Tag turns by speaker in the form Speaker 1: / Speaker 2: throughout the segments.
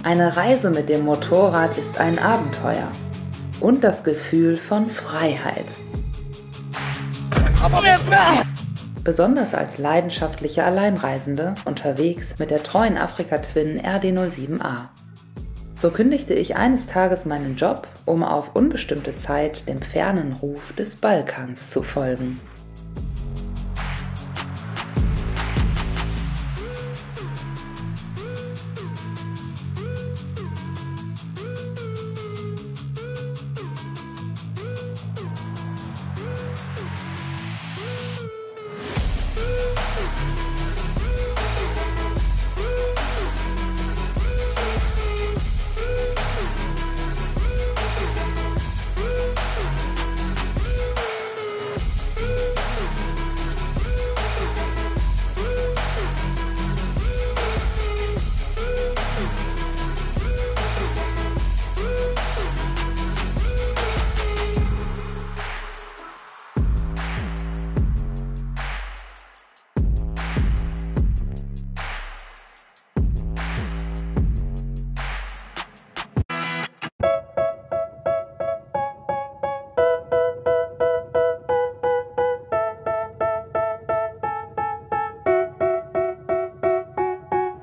Speaker 1: Eine Reise mit dem Motorrad ist ein Abenteuer und das Gefühl von Freiheit. Besonders als leidenschaftliche Alleinreisende unterwegs mit der treuen Afrika-Twin RD07A. So kündigte ich eines Tages meinen Job, um auf unbestimmte Zeit dem fernen Ruf des Balkans zu folgen.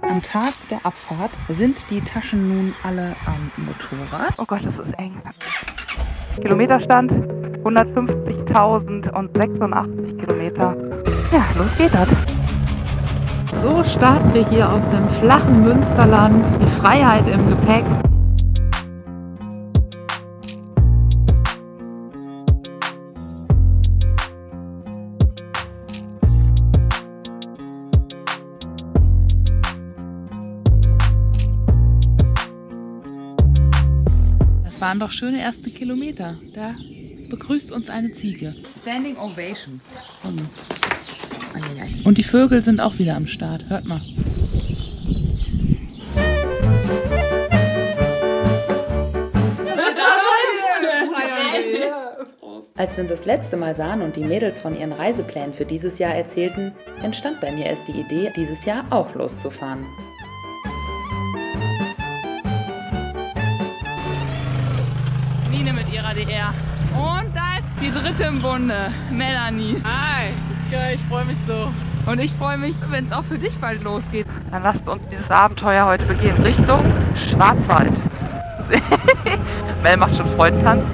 Speaker 1: Am Tag der Abfahrt sind die Taschen nun alle am Motorrad.
Speaker 2: Oh Gott, das ist eng. Kilometerstand 150.086 Kilometer. Ja, los geht das.
Speaker 3: So starten wir hier aus dem flachen Münsterland, die Freiheit im Gepäck. Das waren doch schöne erste Kilometer. Da begrüßt uns eine Ziege.
Speaker 1: Standing Ovations.
Speaker 3: Und die Vögel sind auch wieder am Start. Hört mal.
Speaker 1: Als wir uns das letzte Mal sahen und die Mädels von ihren Reiseplänen für dieses Jahr erzählten, entstand bei mir erst die Idee, dieses Jahr auch loszufahren.
Speaker 3: Mine mit ihrer DR. Und da ist die dritte im Bunde, Melanie.
Speaker 2: Hi, ja, ich freue mich so.
Speaker 3: Und ich freue mich, wenn es auch für dich bald losgeht.
Speaker 2: Dann lasst uns dieses Abenteuer heute begehen. Richtung Schwarzwald. Mel macht schon Freudentanz.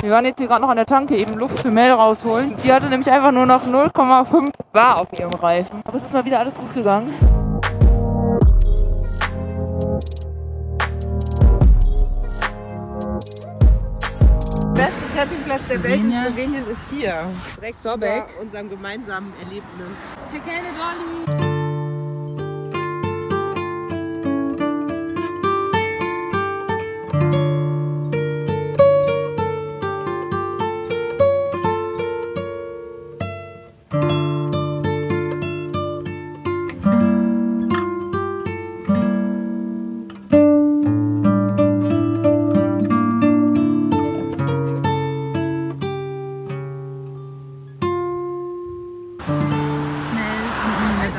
Speaker 2: Wir waren jetzt hier gerade noch an der Tanke eben Luft für Mel rausholen. Die hatte nämlich einfach nur noch 0,5 Bar auf ihrem Reifen. Aber es ist mal wieder alles gut gegangen.
Speaker 4: Der beste Campingplatz der Welt in Slowenien ist hier. Direkt über unserem gemeinsamen Erlebnis.
Speaker 3: Verkenne Dolly!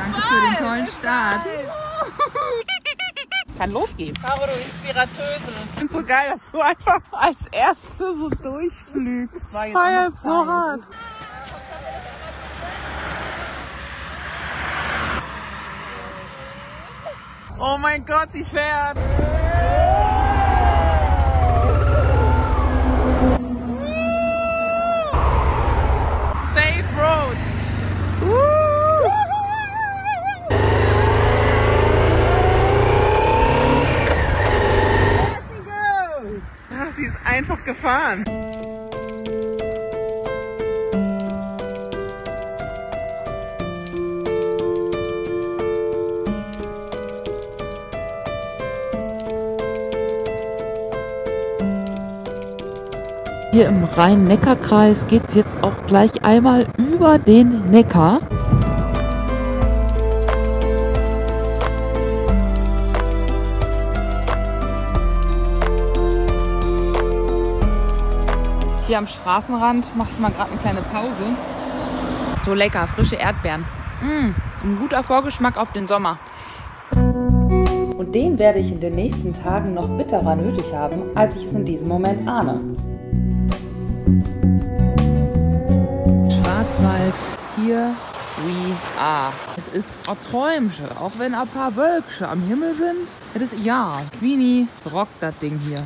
Speaker 3: Danke für den tollen Start. Kann losgehen.
Speaker 4: Caro, du Inspiratöse. Ich finde so geil, dass du einfach als Erste so durchflügst. Das war jetzt so hart. Oh mein Gott, sie fährt. Safe Roads. Sie ist einfach gefahren.
Speaker 3: Hier im Rhein-Neckar-Kreis geht es jetzt auch gleich einmal über den Neckar.
Speaker 2: Hier am Straßenrand mache ich mal gerade eine kleine Pause. So lecker, frische Erdbeeren. Ein guter Vorgeschmack auf den Sommer.
Speaker 1: Und den werde ich in den nächsten Tagen noch bitterer nötig haben, als ich es in diesem Moment ahne.
Speaker 2: Schwarzwald, here we are. Es ist ein Träumchen, auch wenn ein paar Wölkchen am Himmel sind. Das ist ja, Queenie rockt das Ding hier.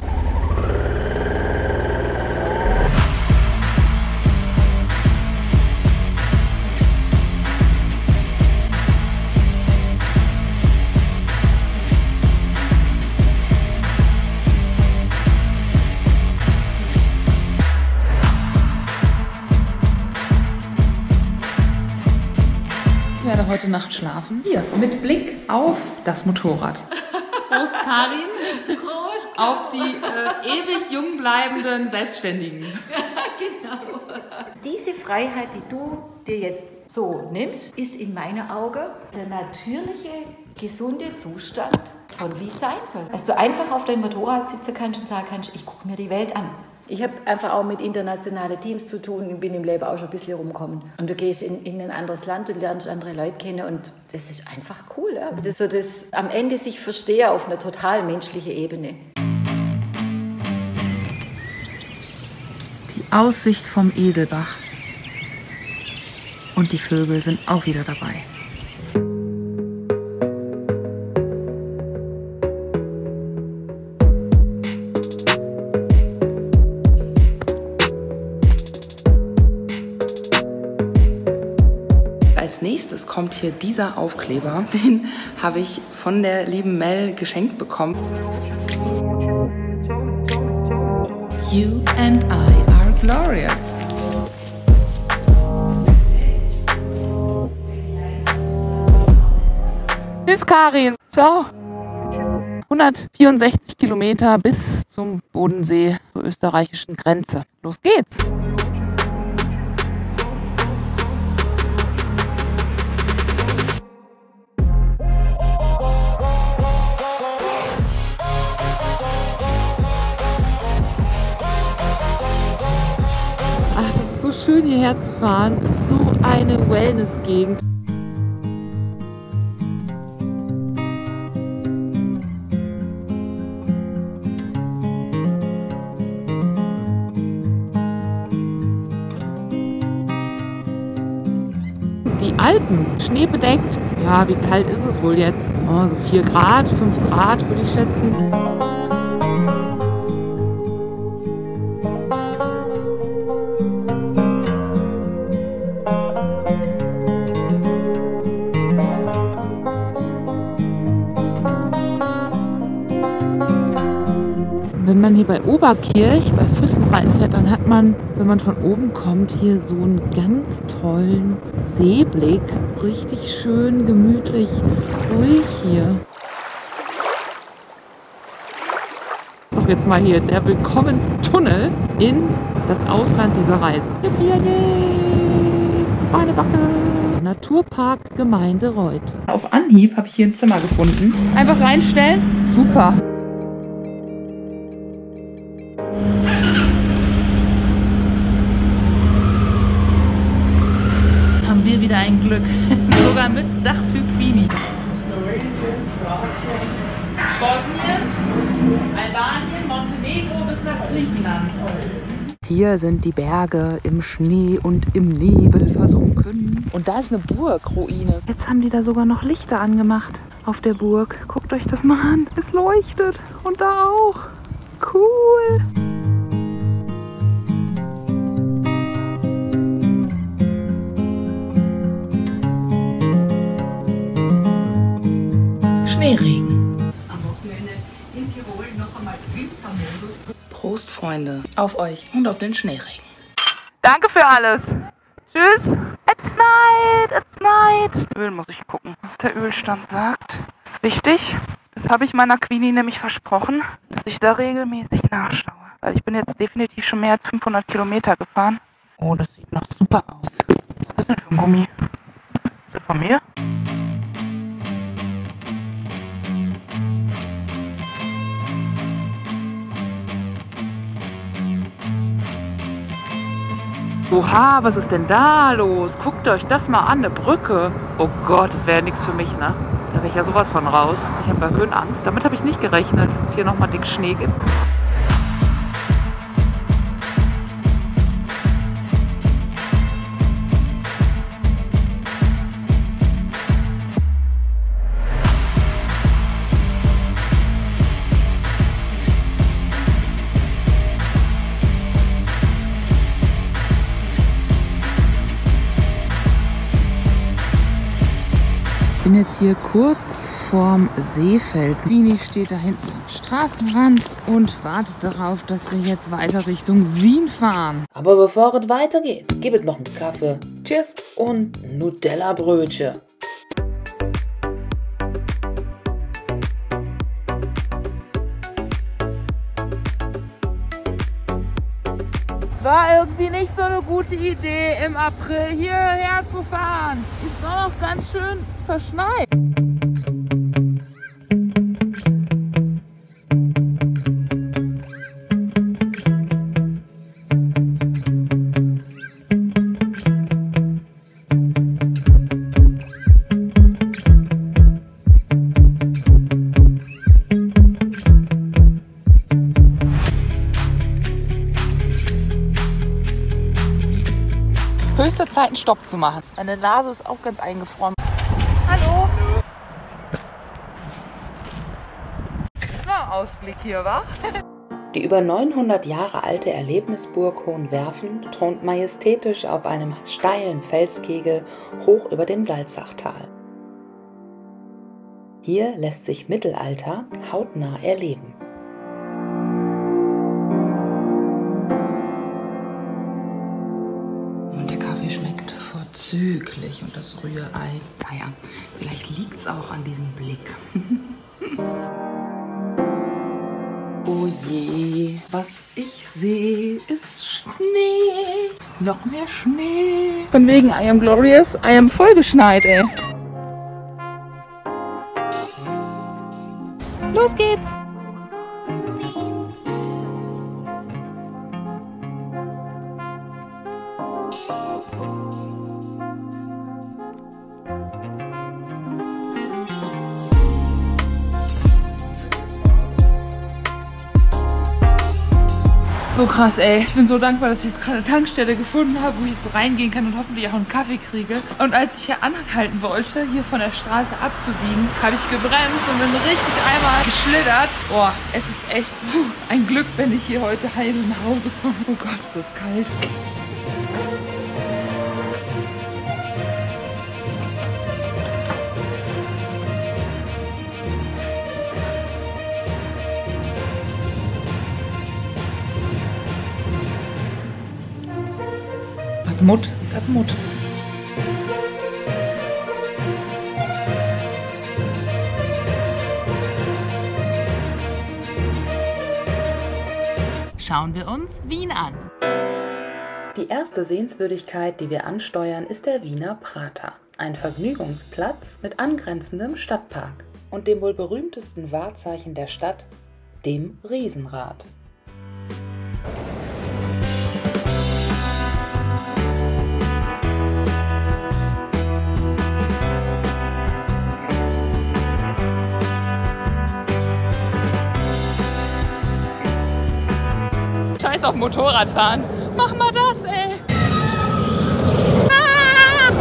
Speaker 1: Ich werde heute Nacht schlafen. Hier, mit Blick auf das Motorrad.
Speaker 2: Prost, Karin. Prost. Auf die ewig jung bleibenden Selbstständigen.
Speaker 5: Genau. Diese Freiheit, die du dir jetzt so nimmst, ist in meinen Augen der natürliche, gesunde Zustand von wie es sein soll. Dass du einfach auf deinem Motorrad sitzen kannst und sagen kannst, ich gucke mir die Welt an. Ich habe einfach auch mit internationalen Teams zu tun und bin im Leben auch schon ein bisschen rumgekommen. Und du gehst in ein anderes Land und lernst andere Leute kennen und das ist einfach cool. Ja? Das so das am Ende sich verstehe auf einer total menschlichen Ebene.
Speaker 1: Die Aussicht vom Eselbach. Und die Vögel sind auch wieder dabei. Als nächstes kommt hier dieser Aufkleber. Den habe ich von der lieben Mel geschenkt bekommen. You and I are glorious.
Speaker 2: Tschüss, Karin. Ciao. 164 Kilometer bis zum Bodensee, zur österreichischen Grenze. Los geht's.
Speaker 3: Ach, das ist so schön hierher zu fahren. Es ist so eine Wellness-Gegend. Die Alpen, schneebedeckt. Ja, wie kalt ist es wohl jetzt? Oh, so 4 Grad, 5 Grad würde ich schätzen. Wenn man hier bei Oberkirch, bei Füssen reinfährt, dann hat man, wenn man von oben kommt, hier so einen ganz tollen Seeblick. Richtig schön, gemütlich, ruhig hier. Doch jetzt mal hier der Willkommenstunnel in das Ausland dieser Reise. Schweinebacke. Naturpark Gemeinde Reuth.
Speaker 2: Auf Anhieb habe ich hier ein Zimmer gefunden. Einfach reinstellen. Super. Haben wir wieder ein Glück. Sogar mit Dach für Queenie. Bosnien, Albanien, Montenegro bis nach Griechenland. Hier sind die Berge im Schnee und im Nebel versunken. Und da ist eine Burgruine. Jetzt haben die da sogar noch Lichter angemacht auf der Burg. Guckt euch das mal an. Es leuchtet. Und da auch. Cool. Schneeregen.
Speaker 5: Am Wochenende in Tirol noch einmal Wintermodus.
Speaker 1: Prost, Freunde. Auf euch und auf den Schneeregen.
Speaker 2: Danke für alles. Tschüss. It's night. Öl muss ich gucken, was der Ölstand sagt. Ist wichtig. Das habe ich meiner Queenie nämlich versprochen, dass ich da regelmäßig nachschaue. Weil ich bin jetzt definitiv schon mehr als 500 Kilometer gefahren. Oh, das sieht noch super aus. Was ist das denn für ein Gummi? Ist das von mir? Oha, was ist denn da los? Guckt euch das mal an, eine Brücke. Oh Gott, das wäre ja nichts für mich, ne? Da wäre ich ja sowas von raus. Ich habe ja Höhenangst. Damit habe ich nicht gerechnet, dass es hier nochmal dick Schnee gibt.
Speaker 3: Ich bin jetzt hier kurz vorm Seefeld. Vini steht da hinten am Straßenrand und wartet darauf, dass wir jetzt weiter Richtung Wien fahren.
Speaker 1: Aber bevor es weitergeht, gibt es noch einen Kaffee, Cheers und Nutella-Brötchen.
Speaker 3: Es war irgendwie nicht so eine gute Idee, im April hierher zu fahren. Ist doch noch ganz schön verschneit.
Speaker 2: Höchste Zeit, einen Stopp zu machen. Meine Nase ist auch ganz eingefroren. Hallo? Das war ein Ausblick hier, wa?
Speaker 1: Die über 900 Jahre alte Erlebnisburg Hohenwerfen thront majestätisch auf einem steilen Felskegel hoch über dem Salzachtal. Hier lässt sich Mittelalter hautnah erleben.
Speaker 3: Und der Kaffee schmeckt vorzüglich und das Rührei. Naja, vielleicht liegt es auch an diesem Blick. Oh je, was ich sehe, ist Schnee. Noch mehr Schnee.
Speaker 2: Von wegen I am glorious, I am vollgeschneit, ey. Los geht's! So krass, ey. Ich bin so dankbar, dass ich jetzt gerade eine Tankstelle gefunden habe, wo ich jetzt reingehen kann und hoffentlich auch einen Kaffee kriege. Und als ich hier anhalten wollte, hier von der Straße abzubiegen, habe ich gebremst und bin richtig einmal geschlittert. Boah, es ist echt ein Glück, wenn ich hier heute heil nach Hause komme. Oh Gott, ist das kalt. Mut, hat Mut.
Speaker 3: Schauen wir uns Wien an.
Speaker 1: Die erste Sehenswürdigkeit, die wir ansteuern, ist der Wiener Prater. Ein Vergnügungsplatz mit angrenzendem Stadtpark und dem wohl berühmtesten Wahrzeichen der Stadt, dem Riesenrad.
Speaker 2: Scheiß auf Motorradfahren. Mach mal das, ey. Ah!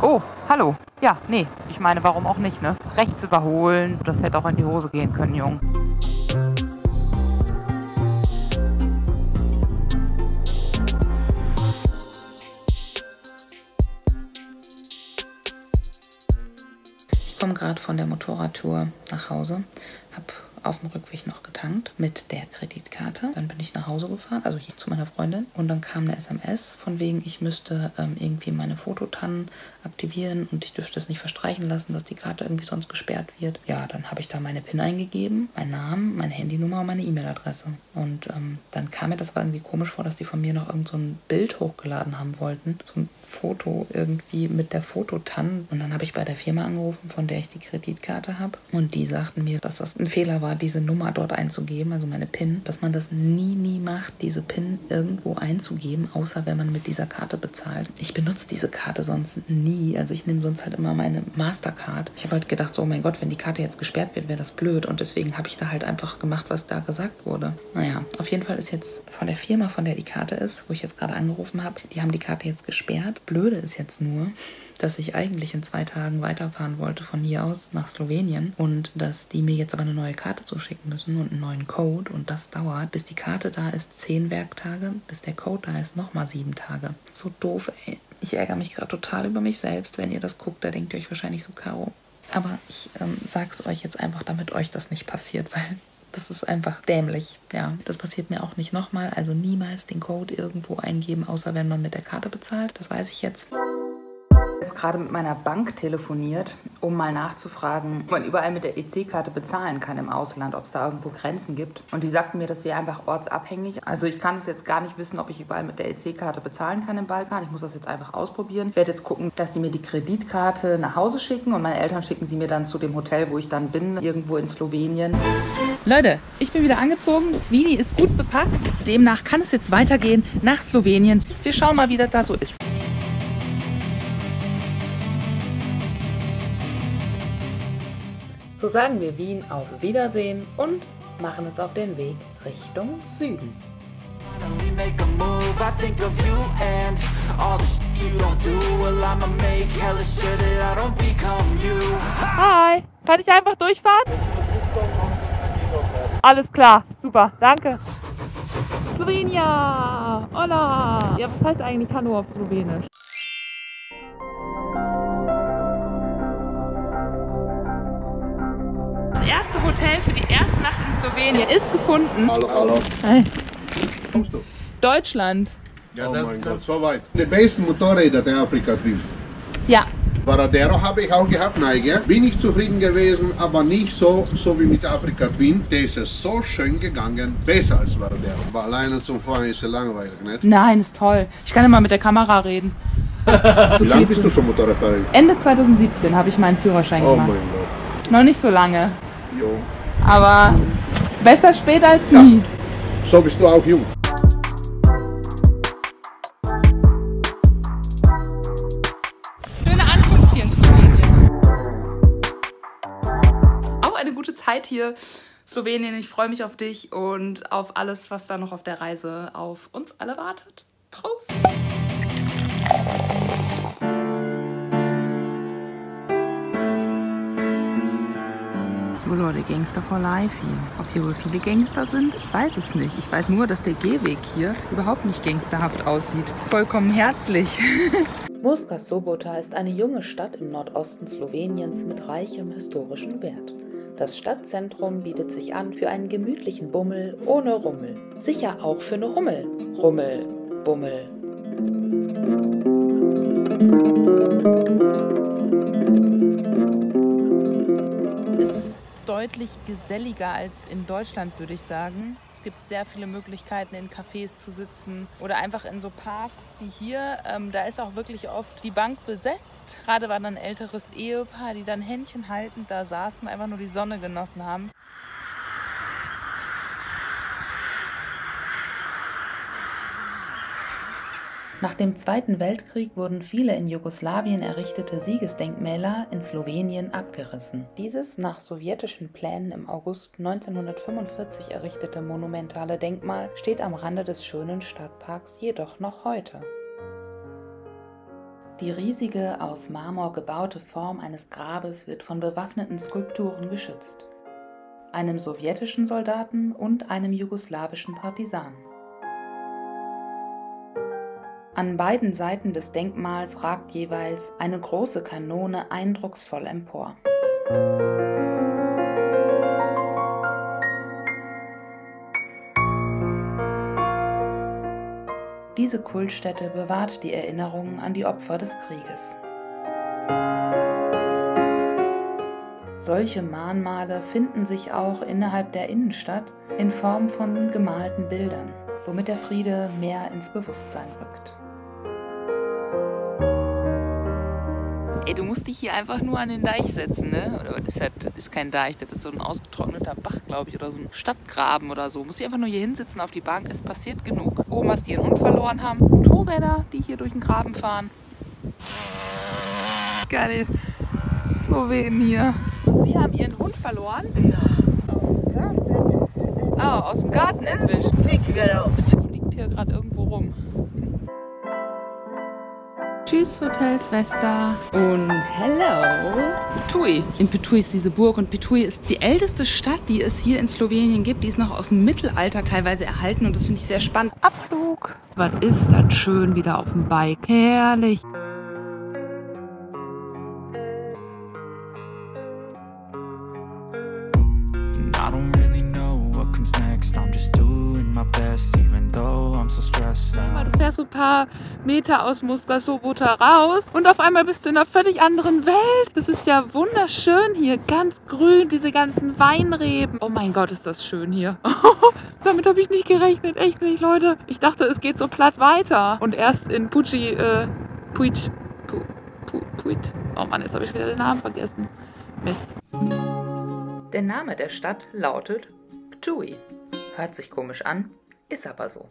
Speaker 2: Oh, hallo. Ja, nee, ich meine, warum auch nicht, ne? Rechts überholen, das hätte auch in die Hose gehen können, Jung.
Speaker 1: Ich komme gerade von der Motorradtour nach Hause, habe auf dem Rückweg noch getankt mit der Kreditkarte. Dann bin ich nach Hause gefahren, also hier zu meiner Freundin. Und dann kam eine SMS von wegen, ich müsste irgendwie meine Fototannen aktivieren und ich dürfte es nicht verstreichen lassen, dass die Karte irgendwie sonst gesperrt wird. Ja, dann habe ich da meine PIN eingegeben, meinen Namen, meine Handynummer und meine E-Mail-Adresse. Und dann kam mir das irgendwie komisch vor, dass die von mir noch irgend so ein Bild hochgeladen haben wollten. So ein Foto irgendwie mit der Fototan. Und dann habe ich bei der Firma angerufen, von der ich die Kreditkarte habe. Und die sagten mir, dass das ein Fehler war, diese Nummer dort einzugeben, also meine PIN. Dass man das nie macht, diese PIN irgendwo einzugeben, außer wenn man mit dieser Karte bezahlt. Ich benutze diese Karte sonst nie. Also ich nehme sonst halt immer meine Mastercard. Ich habe halt gedacht, so, oh mein Gott, wenn die Karte jetzt gesperrt wird, wäre das blöd. Und deswegen habe ich da halt einfach gemacht, was da gesagt wurde. Naja, auf jeden Fall ist jetzt von der Firma, von der die Karte ist, wo ich jetzt gerade angerufen habe, die haben die Karte jetzt gesperrt. Blöde ist jetzt nur, dass ich eigentlich in 2 Tagen weiterfahren wollte von hier aus nach Slowenien und dass die mir jetzt aber eine neue Karte zuschicken müssen und einen neuen Code und das dauert, bis die Karte da ist, 10 Werktage, bis der Code da ist, nochmal 7 Tage. So doof, ey. Ich ärgere mich gerade total über mich selbst. Wenn ihr das guckt, da denkt ihr euch wahrscheinlich so, Caro. Aber ich sag's euch jetzt einfach, damit euch das nicht passiert, weil das ist einfach dämlich. Ja, das passiert mir auch nicht nochmal. Also niemals den Code irgendwo eingeben, außer wenn man mit der Karte bezahlt. Das weiß ich jetzt. Jetzt gerade mit meiner Bank telefoniert, um mal nachzufragen, ob man überall mit der EC-Karte bezahlen kann im Ausland, ob es da irgendwo Grenzen gibt. Und die sagten mir, das wäre einfach ortsabhängig. Also ich kann es jetzt gar nicht wissen, ob ich überall mit der EC-Karte bezahlen kann im Balkan. Ich muss das jetzt einfach ausprobieren. Ich werde jetzt gucken, dass die mir die Kreditkarte nach Hause schicken und meine Eltern schicken sie mir dann zu dem Hotel, wo ich dann bin, irgendwo in Slowenien. Leute, ich bin wieder angezogen. Vini ist gut bepackt. Demnach kann es jetzt weitergehen nach Slowenien. Wir schauen mal, wie das da so ist. So sagen wir Wien auf Wiedersehen und machen uns auf den Weg Richtung Süden.
Speaker 2: Hi, kann ich einfach durchfahren? Alles klar, super, danke. Slovenia, hola. Ja, was heißt eigentlich Hallo auf Slowenisch? Das erste Hotel für die erste Nacht in Slowenien ist gefunden.
Speaker 6: Hallo, hallo.
Speaker 2: Hi.
Speaker 6: Kommst du?
Speaker 2: Deutschland.
Speaker 6: Ja, oh mein Gott, so weit. Die besten Motorräder der Afrika Twin.
Speaker 2: Ja.
Speaker 6: Varadero habe ich auch gehabt, Neige. Bin ich zufrieden gewesen, aber nicht so wie mit Afrika Twin. Der ist so schön gegangen, besser als Varadero. Aber alleine zum Fahren ist er langweilig, nicht?
Speaker 2: Nein, ist toll. Ich kann immer mit der Kamera reden.
Speaker 6: Wie lange bist du schon Motorradfahrerin?
Speaker 2: Ende 2017 habe ich meinen Führerschein
Speaker 6: Oh
Speaker 2: gemacht.
Speaker 6: mein Gott.
Speaker 2: Noch nicht so lange.
Speaker 6: Jo.
Speaker 2: Aber besser spät als nie.
Speaker 6: So bist du auch jung.
Speaker 2: Schöne Ankunft hier in Slowenien. Auch eine gute Zeit hier. Slowenien, ich freue mich auf dich und auf alles, was da noch auf der Reise auf uns alle wartet. Prost! Oh Leute, Gangster for Life hier. Ob hier wohl viele Gangster sind? Ich weiß es nicht. Ich weiß nur, dass der Gehweg hier überhaupt nicht gangsterhaft aussieht. Vollkommen herzlich.
Speaker 1: Murska Sobota ist eine junge Stadt im Nordosten Sloweniens mit reichem historischen Wert. Das Stadtzentrum bietet sich an für einen gemütlichen Bummel ohne Rummel. Sicher auch für eine Hummel. Rummel, Bummel.
Speaker 2: Es ist deutlich geselliger als in Deutschland, würde ich sagen. Es gibt sehr viele Möglichkeiten, in Cafés zu sitzen oder einfach in so Parks wie hier. Da ist auch wirklich oft die Bank besetzt. Gerade war dann ein älteres Ehepaar, die dann Händchen haltend da saßen und einfach nur die Sonne genossen haben.
Speaker 1: Nach dem Zweiten Weltkrieg wurden viele in Jugoslawien errichtete Siegesdenkmäler in Slowenien abgerissen. Dieses nach sowjetischen Plänen im August 1945 errichtete monumentale Denkmal steht am Rande des schönen Stadtparks jedoch noch heute. Die riesige, aus Marmor gebaute Form eines Grabes wird von bewaffneten Skulpturen geschützt. Einem sowjetischen Soldaten und einem jugoslawischen Partisanen. An beiden Seiten des Denkmals ragt jeweils eine große Kanone eindrucksvoll empor. Diese Kultstätte bewahrt die Erinnerungen an die Opfer des Krieges. Solche Mahnmale finden sich auch innerhalb der Innenstadt in Form von gemalten Bildern, womit der Friede mehr ins Bewusstsein rückt.
Speaker 2: Ey, du musst dich hier einfach nur an den Deich setzen, ne? Oder das ist kein Deich, das ist so ein ausgetrockneter Bach, glaube ich, oder so ein Stadtgraben oder so. Du musst dich einfach nur hier hinsitzen auf die Bank, es passiert genug. Omas, die ihren Hund verloren haben, Motorräder, die hier durch den Graben fahren. Geil, Slowenen hier. Und Sie haben Ihren Hund verloren?
Speaker 4: Ja, aus dem Garten.
Speaker 2: Ah, aus dem Garten entwischt.
Speaker 4: Weggelaufen.
Speaker 2: Fliegt hier gerade irgendwo rum. Tschüss, Hotel Svesta. Und hello, Pituj. In Pituj ist diese Burg und Pituj ist die älteste Stadt, die es hier in Slowenien gibt. Die ist noch aus dem Mittelalter teilweise erhalten und das finde ich sehr spannend. Abflug.
Speaker 3: Was ist das schön wieder auf dem Bike. Herrlich.
Speaker 7: I don't really know what comes next. I'm just doing my best, even though I'm so stressed out.
Speaker 3: Du fährst so ein paar Meter aus Mostar Sobota raus und auf einmal bist du in einer völlig anderen Welt. Das ist ja wunderschön hier, ganz grün, diese ganzen Weinreben. Oh mein Gott, ist das schön hier. Damit habe ich nicht gerechnet, echt nicht, Leute. Ich dachte, es geht so platt weiter. Und erst in Puig. Oh Mann, jetzt habe ich wieder den Namen vergessen. Mist.
Speaker 1: Der Name der Stadt lautet Pituj. Hört sich komisch an, ist aber so.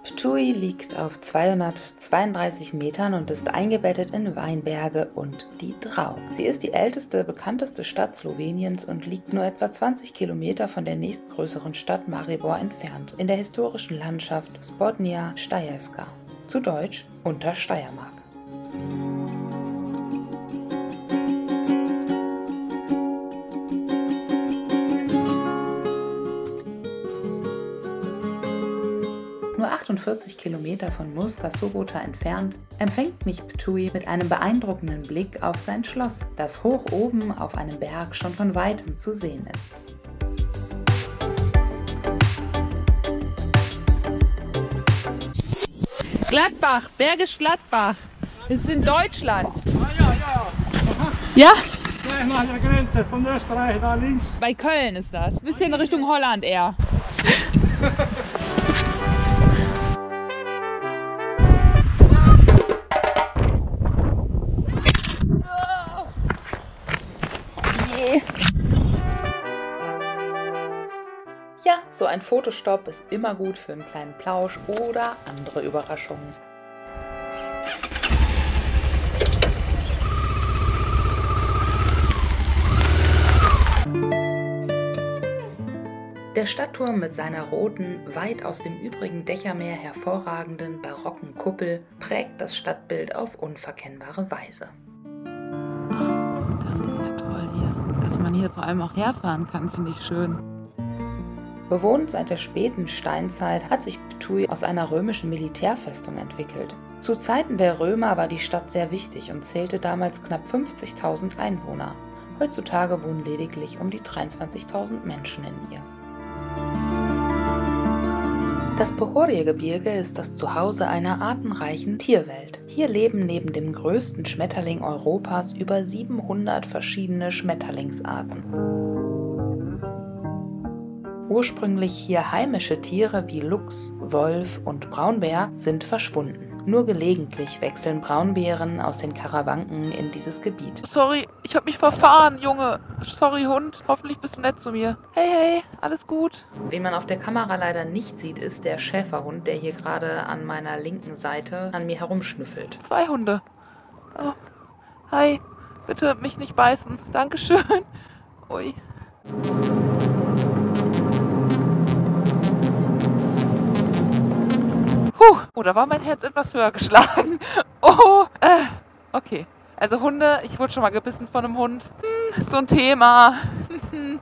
Speaker 1: Pituj liegt auf 232 Metern und ist eingebettet in Weinberge und die Drau. Sie ist die älteste, bekannteste Stadt Sloweniens und liegt nur etwa 20 Kilometer von der nächstgrößeren Stadt Maribor entfernt, in der historischen Landschaft Spodnja Stejelska, zu Deutsch Untersteiermark. Nur 48 Kilometer von Mostar Sobota entfernt empfängt mich Pituj mit einem beeindruckenden Blick auf sein Schloss, das hoch oben auf einem Berg schon von weitem zu sehen ist.
Speaker 3: Gladbach, Bergisch Gladbach. Das ist in Deutschland.
Speaker 8: Ja.
Speaker 3: Ja?
Speaker 8: Gleich nach der Grenze von Österreich da links.
Speaker 3: Bei Köln ist das. Ein bisschen Richtung Holland eher.
Speaker 1: Ja, so ein Fotostopp ist immer gut für einen kleinen Plausch oder andere Überraschungen. Der Stadtturm mit seiner roten, weit aus dem übrigen Dächermeer hervorragenden barocken Kuppel prägt das Stadtbild auf unverkennbare Weise.
Speaker 3: Das ist ja toll hier. Dass man hier vor allem auch herfahren kann, finde ich schön.
Speaker 1: Bewohnt seit der späten Steinzeit hat sich Pituj aus einer römischen Militärfestung entwickelt. Zu Zeiten der Römer war die Stadt sehr wichtig und zählte damals knapp 50.000 Einwohner. Heutzutage wohnen lediglich um die 23.000 Menschen in ihr. Das Pohorje-Gebirge ist das Zuhause einer artenreichen Tierwelt. Hier leben neben dem größten Schmetterling Europas über 700 verschiedene Schmetterlingsarten. Ursprünglich hier heimische Tiere wie Luchs, Wolf und Braunbär sind verschwunden. Nur gelegentlich wechseln Braunbären aus den Karawanken in dieses Gebiet.
Speaker 3: Sorry, ich habe mich verfahren, Junge. Sorry, Hund. Hoffentlich bist du nett zu mir. Hey, hey, alles gut?
Speaker 1: Wen man auf der Kamera leider nicht sieht, ist der Schäferhund, der hier gerade an meiner linken Seite an mir herumschnüffelt.
Speaker 3: 2 Hunde. Oh. Hi, bitte mich nicht beißen. Dankeschön. Ui. Oh, da war mein Herz etwas höher geschlagen. Oh, okay. Also Hunde, ich wurde schon mal gebissen von einem Hund. Ist so ein Thema.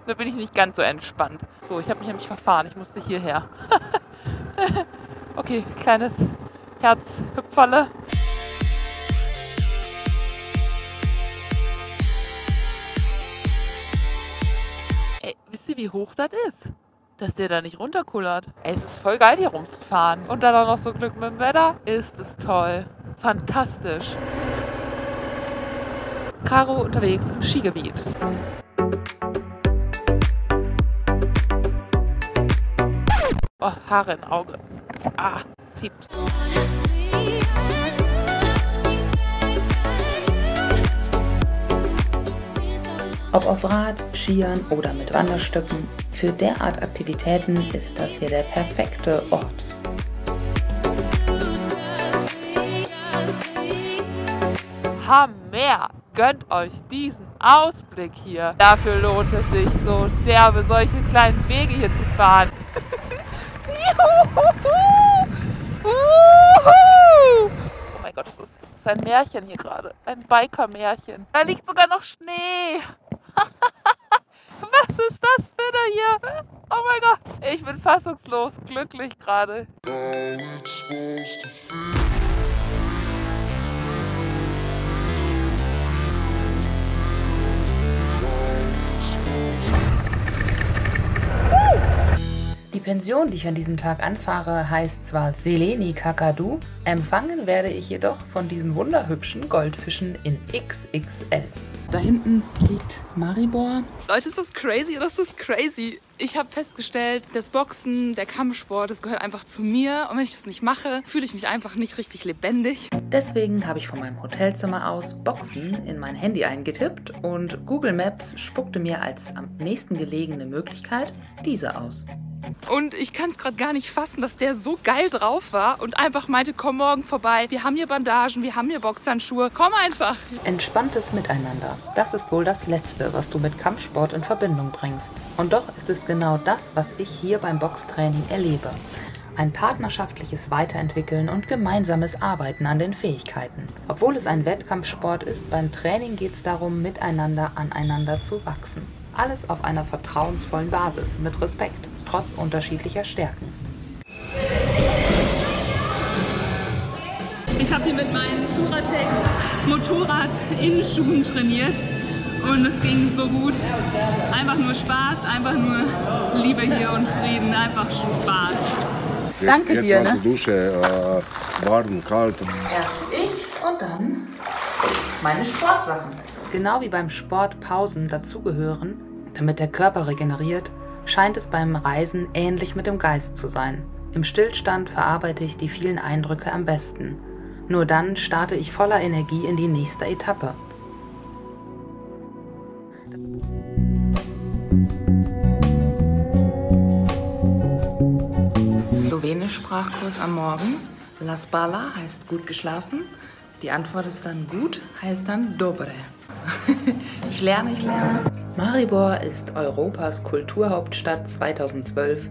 Speaker 3: Da bin ich nicht ganz so entspannt. So, ich habe mich nämlich verfahren. Ich musste hierher. Okay, kleines Herzhüpferle. wie hoch das ist. Dass der da nicht runterkullert. Ey, es ist voll geil, hier rumzufahren. Und dann auch noch so Glück mit dem Wetter. Ist es toll. Fantastisch. Caro unterwegs im Skigebiet. Oh, Haare im Auge. Ah, zieht.
Speaker 1: Ob auf Rad, Skiern oder mit Wanderstöcken, für derart Aktivitäten ist das hier der perfekte Ort.
Speaker 3: Hammer! Gönnt euch diesen Ausblick hier. Dafür lohnt es sich so derbe solche kleinen Wege hier zu fahren. Oh mein Gott, das ist ein Märchen hier gerade. Ein Biker-Märchen. Da liegt sogar noch Schnee. Was ist das bitte hier? Oh mein Gott. Ich bin fassungslos glücklich gerade.
Speaker 1: Die Pension, die ich an diesem Tag anfahre, heißt zwar Seleni Kakadu, empfangen werde ich jedoch von diesen wunderhübschen Goldfischen in XXL. Da hinten liegt Maribor.
Speaker 2: Leute, ist das crazy oder ist das crazy? Ich habe festgestellt, das Boxen, der Kampfsport, das gehört einfach zu mir. Und wenn ich das nicht mache, fühle ich mich einfach nicht richtig lebendig.
Speaker 1: Deswegen habe ich von meinem Hotelzimmer aus Boxen in mein Handy eingetippt und Google Maps spuckte mir als am nächsten gelegene Möglichkeit diese aus.
Speaker 2: Und ich kann es gerade gar nicht fassen, dass der so geil drauf war und einfach meinte, komm morgen vorbei. Wir haben hier Bandagen, wir haben hier Boxhandschuhe. Komm einfach.
Speaker 1: Entspanntes Miteinander. Das ist wohl das Letzte, was du mit Kampfsport in Verbindung bringst. Und doch ist es genau das, was ich hier beim Boxtraining erlebe. Ein partnerschaftliches Weiterentwickeln und gemeinsames Arbeiten an den Fähigkeiten. Obwohl es ein Wettkampfsport ist, beim Training geht es darum, miteinander aneinander zu wachsen. Alles auf einer vertrauensvollen Basis, mit Respekt, trotz unterschiedlicher Stärken.
Speaker 2: Ich habe hier mit meinen Touratec Motorrad-Innenschuhen trainiert und es ging so gut. Einfach nur Spaß, einfach nur Liebe hier und Frieden, einfach Spaß.
Speaker 1: Danke
Speaker 9: Jetzt
Speaker 1: dir,
Speaker 9: warst
Speaker 1: ne?
Speaker 9: du Dusche, warm, kalt.
Speaker 1: Erst ich und dann meine Sportsachen. Genau wie beim Sport Pausen dazugehören, damit der Körper regeneriert, scheint es beim Reisen ähnlich mit dem Geist zu sein. Im Stillstand verarbeite ich die vielen Eindrücke am besten. Nur dann starte ich voller Energie in die nächste Etappe. Slowenisch-Sprachkurs am Morgen. La spala heißt gut geschlafen. Die Antwort ist dann gut, heißt dann dobre. Ich lerne. Maribor ist Europas Kulturhauptstadt 2012,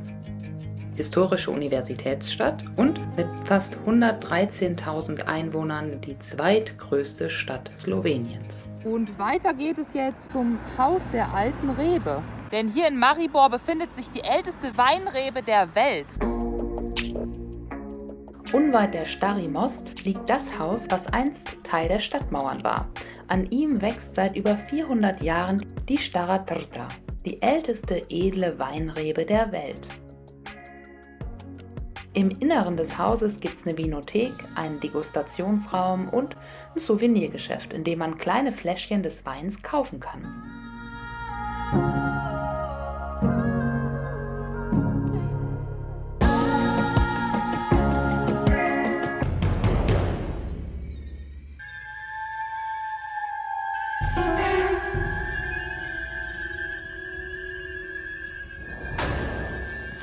Speaker 1: historische Universitätsstadt und mit fast 113.000 Einwohnern die zweitgrößte Stadt Sloweniens.
Speaker 3: Und weiter geht es jetzt zum Haus der alten Rebe. Denn hier in Maribor befindet sich die älteste Weinrebe der Welt.
Speaker 1: Unweit der Stari Most liegt das Haus, was einst Teil der Stadtmauern war. An ihm wächst seit über 400 Jahren die Stara Trta, die älteste edle Weinrebe der Welt. Im Inneren des Hauses gibt es eine Vinothek, einen Degustationsraum und ein Souvenirgeschäft, in dem man kleine Fläschchen des Weins kaufen kann.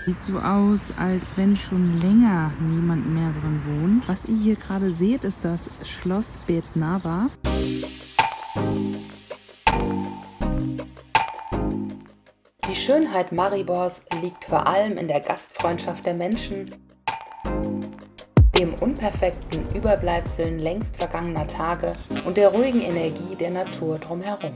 Speaker 3: Sieht so aus, als wenn schon länger niemand mehr drin wohnt. Was ihr hier gerade seht, ist das Schloss Betnava.
Speaker 1: Die Schönheit Maribors liegt vor allem in der Gastfreundschaft der Menschen, dem unperfekten Überbleibseln längst vergangener Tage und der ruhigen Energie der Natur drumherum.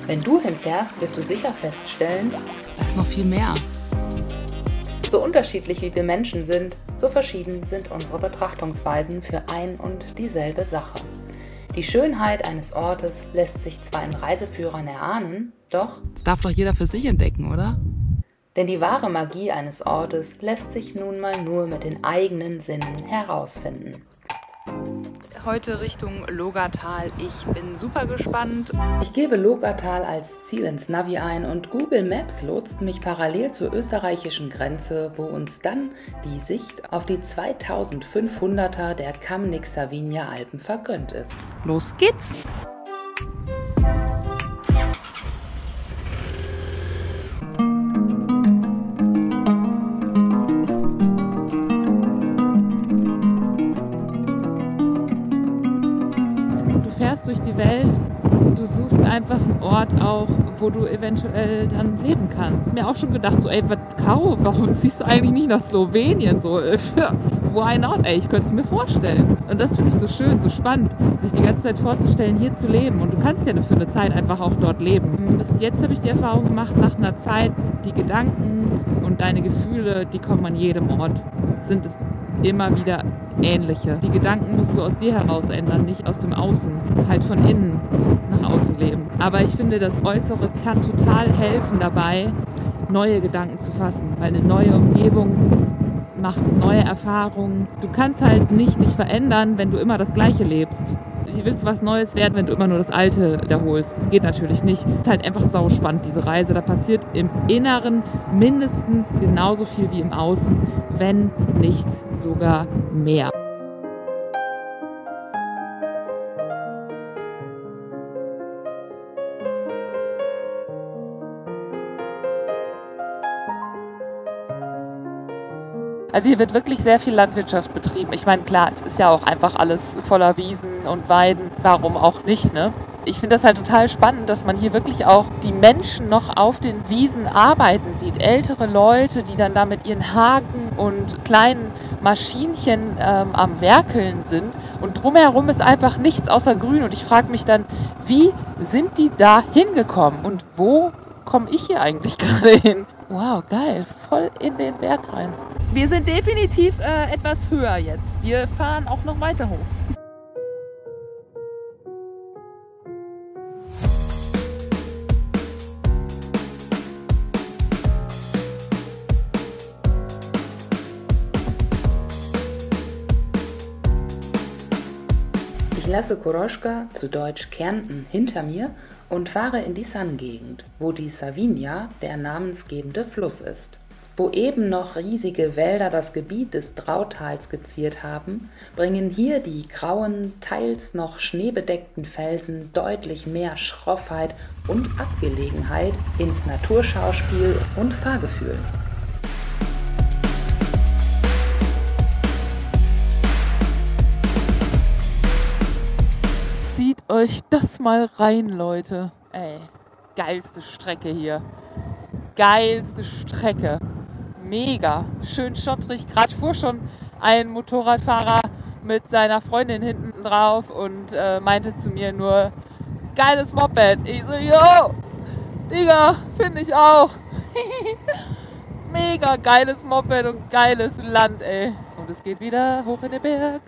Speaker 1: Wenn du hinfährst, wirst du sicher feststellen,
Speaker 3: Da ist noch viel mehr.
Speaker 1: so unterschiedlich wie wir Menschen sind, so verschieden sind unsere Betrachtungsweisen für ein und dieselbe Sache. Die Schönheit eines Ortes lässt sich zwar in Reiseführern erahnen, doch
Speaker 3: Das darf doch jeder für sich entdecken, oder?
Speaker 1: denn die wahre Magie eines Ortes lässt sich nun mal nur mit den eigenen Sinnen herausfinden.
Speaker 2: Heute Richtung Logatal. Ich bin super gespannt.
Speaker 1: Ich gebe Logatal als Ziel ins Navi ein und Google Maps lotst mich parallel zur österreichischen Grenze, wo uns dann die Sicht auf die 2500er der Kamnik-Savinja Alpen vergönnt ist.
Speaker 2: Los geht's!
Speaker 3: Durch die Welt, du suchst einfach einen Ort auch, wo du eventuell dann leben kannst. Mir auch schon gedacht, so ey, Caro, warum ziehst du eigentlich nicht nach Slowenien? So, why not, ey, ich könnte es mir vorstellen. Und das finde ich so schön, so spannend, sich die ganze Zeit vorzustellen, hier zu leben. Und du kannst ja für eine Zeit einfach auch dort leben. Bis jetzt habe ich die Erfahrung gemacht, nach einer Zeit, die Gedanken und deine Gefühle, die kommen an jedem Ort, sind es immer wieder ähnliche. Die Gedanken musst du aus dir heraus ändern, nicht aus dem Außen. Halt von innen nach außen leben. Aber ich finde, das Äußere kann total helfen dabei, neue Gedanken zu fassen. Weil eine neue Umgebung macht neue Erfahrungen. Du kannst halt nicht dich verändern, wenn du immer das Gleiche lebst. Wie willst du was Neues werden, wenn du immer nur das Alte wiederholst? Das geht natürlich nicht. Es ist halt einfach sauspannend, diese Reise. Da passiert im Inneren mindestens genauso viel wie im Außen, wenn nicht sogar mehr. Also hier wird wirklich sehr viel Landwirtschaft betrieben. Ich meine, klar, es ist ja auch einfach alles voller Wiesen und Weiden. Warum auch nicht, ne? Ich finde das halt total spannend, dass man hier wirklich auch die Menschen noch auf den Wiesen arbeiten sieht. Ältere Leute, die dann da mit ihren Haken und kleinen Maschinchen am Werkeln sind. Und drumherum ist einfach nichts außer Grün. Und ich frage mich dann, wie sind die da hingekommen? Und wo komme ich hier eigentlich gerade hin? Wow, geil. Voll in den Berg rein. Wir sind definitiv etwas höher jetzt. Wir fahren auch noch weiter hoch.
Speaker 1: Ich lasse Koroška, zu Deutsch Kärnten, hinter mir und fahre in die San-Gegend, wo die Savinja der namensgebende Fluss ist. Wo eben noch riesige Wälder das Gebiet des Drautals geziert haben, bringen hier die grauen, teils noch schneebedeckten Felsen deutlich mehr Schroffheit und Abgelegenheit ins Naturschauspiel und Fahrgefühl.
Speaker 3: Zieht euch das mal rein, Leute. Ey, geilste Strecke hier. Geilste Strecke. Mega. Schön schottrig. Gerade fuhr schon ein Motorradfahrer mit seiner Freundin hinten drauf und meinte zu mir nur, geiles Moped. Ich so, yo, Digga, finde ich auch. Mega geiles Moped und geiles Land, ey. Und es geht wieder hoch in den Berg.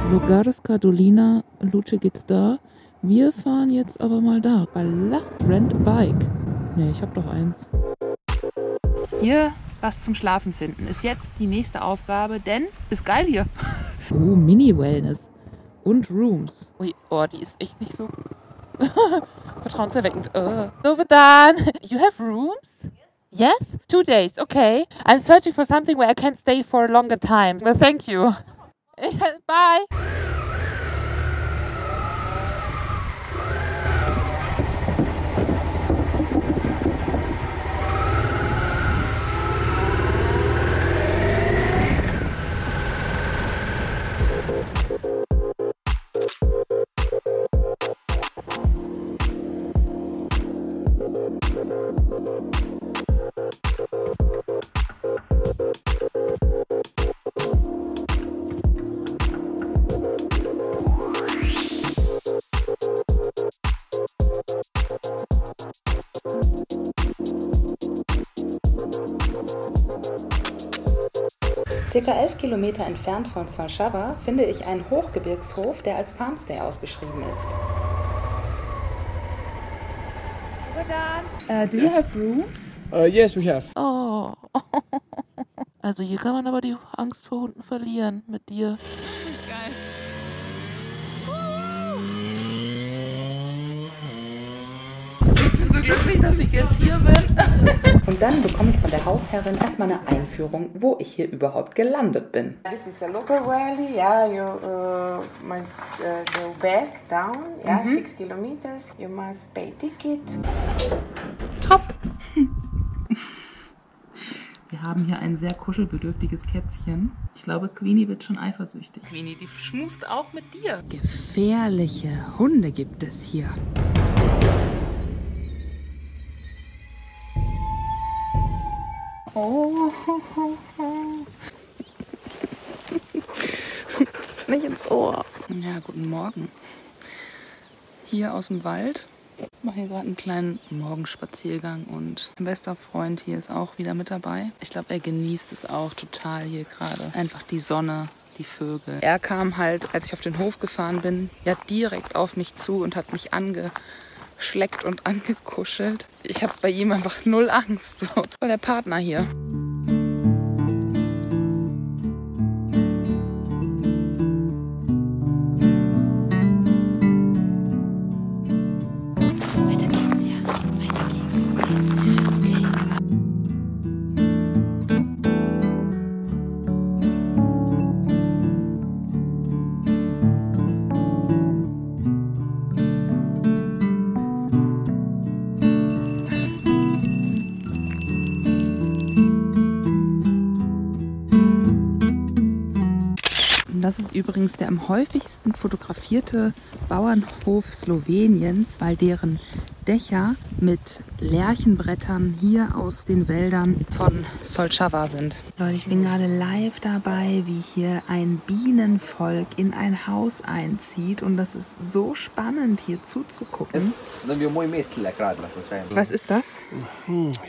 Speaker 3: Logarska Dolina, Luce geht's da. Wir fahren jetzt aber mal da. Balla, rent a bike. Ne, ich hab doch eins.
Speaker 2: Hier was zum Schlafen finden ist jetzt die nächste Aufgabe, denn ist geil hier.
Speaker 3: Mini-Wellness und Rooms. Ui, oh, die ist echt nicht so Vertrauenserweckend. Dovedan, you have rooms? Yes? 2 days, okay. I'm searching for something where I can stay for a longer time. Well, thank you. Bye.
Speaker 1: Circa 11 Kilometer entfernt von Solchava finde ich einen Hochgebirgshof, der als Farmstay ausgeschrieben ist.
Speaker 3: Do you have rooms?
Speaker 8: Yes, we have.
Speaker 3: Oh. Also hier kann man aber die Angst vor Hunden verlieren mit dir.
Speaker 2: Geil. Ich bin so glücklich, dass ich jetzt hier bin.
Speaker 1: Und dann bekomme ich von der Hausherrin erstmal eine Einführung, wo ich hier überhaupt gelandet bin.
Speaker 4: This is a local rally, yeah, you must go back, down, yeah, 6 kilometers, you must pay ticket.
Speaker 1: Top! Wir haben hier ein sehr kuschelbedürftiges Kätzchen. Ich glaube, Queenie wird schon eifersüchtig.
Speaker 2: Queenie, die schmust auch mit dir.
Speaker 1: Gefährliche Hunde gibt es hier. Oh. Nicht ins Ohr. Ja, guten Morgen. Hier aus dem Wald. Ich mache hier gerade einen kleinen Morgenspaziergang und mein bester Freund hier ist auch wieder mit dabei. Ich glaube, er genießt es auch total hier gerade. Einfach die Sonne, die Vögel. Er kam halt, als ich auf den Hof gefahren bin, ja direkt auf mich zu und hat mich angeschleckt und angekuschelt. Ich habe bei ihm einfach null Angst. So. Voll der Partner hier. Das ist übrigens der am häufigsten fotografierte Bauernhof Sloweniens, weil deren Dächer mit Lärchenbrettern hier aus den Wäldern von Solchava sind. Leute, ich bin gerade live dabei, wie hier ein Bienenvolk in ein Haus einzieht und das ist so spannend hier zuzugucken. Was ist das?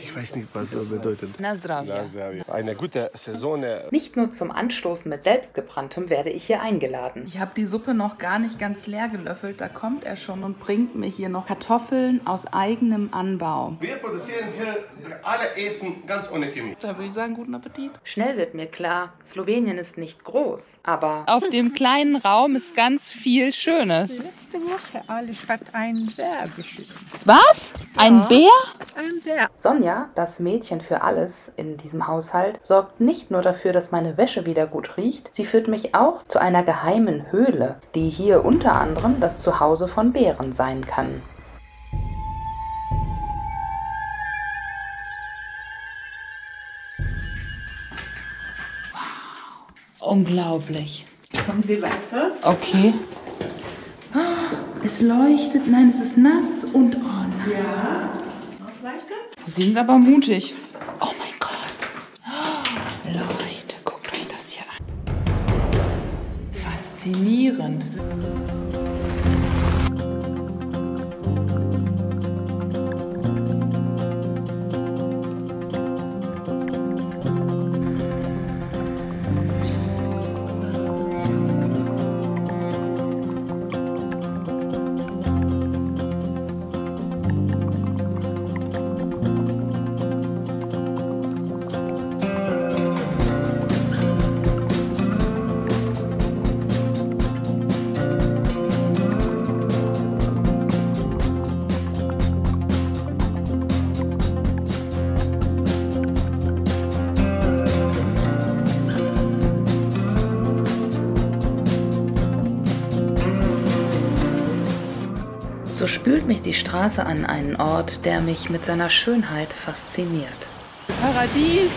Speaker 9: Ich weiß nicht, was das bedeutet.
Speaker 1: Na zdravia.
Speaker 9: Eine gute Saison.
Speaker 1: Nicht nur zum Anstoßen mit selbstgebranntem werde ich hier eingeladen.
Speaker 2: Ich habe die Suppe noch gar nicht ganz leer gelöffelt. Da kommt er schon und bringt mir hier noch Kartoffeln aus eigenem Anbau.
Speaker 9: Wir produzieren hier alle Essen ganz ohne Chemie.
Speaker 2: Da würde ich sagen, guten Appetit.
Speaker 1: Schnell wird mir klar, Slowenien ist nicht groß, aber
Speaker 2: Auf dem kleinen Raum ist ganz viel Schönes.
Speaker 10: Letzte Woche, Alice hat einen Bär geschossen.
Speaker 2: Was? Ein Bär?
Speaker 10: Ein Bär.
Speaker 1: Sonja, das Mädchen für alles in diesem Haushalt, sorgt nicht nur dafür, dass meine Wäsche wieder gut riecht, sie führt mich auch zu einer geheimen Höhle, die hier unter anderem das Zuhause von Bären sein kann. Unglaublich.
Speaker 10: Kommen Sie weiter?
Speaker 1: Okay. Es leuchtet, nein, es ist nass und oh nein.
Speaker 10: Ja. Noch weiter?
Speaker 2: Sie sind aber mutig.
Speaker 1: Oh mein Gott. Leute, guckt euch das hier an. Faszinierend. So spült mich die Straße an einen Ort, der mich mit seiner Schönheit fasziniert.
Speaker 2: Paradies!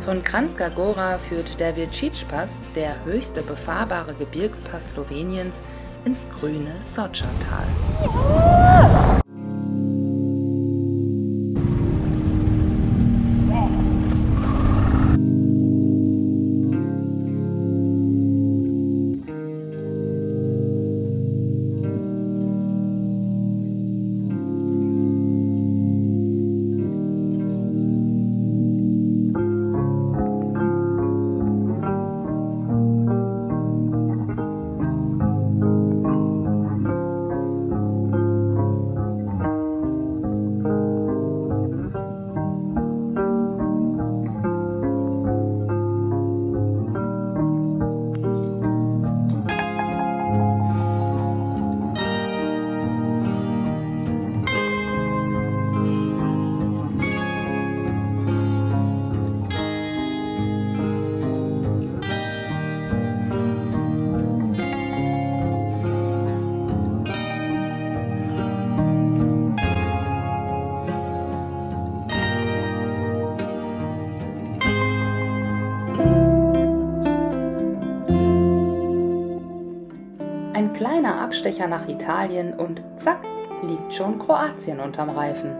Speaker 1: Von Kranjska Gora führt der Virčić-Pass, der höchste befahrbare Gebirgspass Sloweniens, ins grüne Soča-Tal. Ein kleiner Abstecher nach Italien und zack, liegt schon Kroatien unterm Reifen.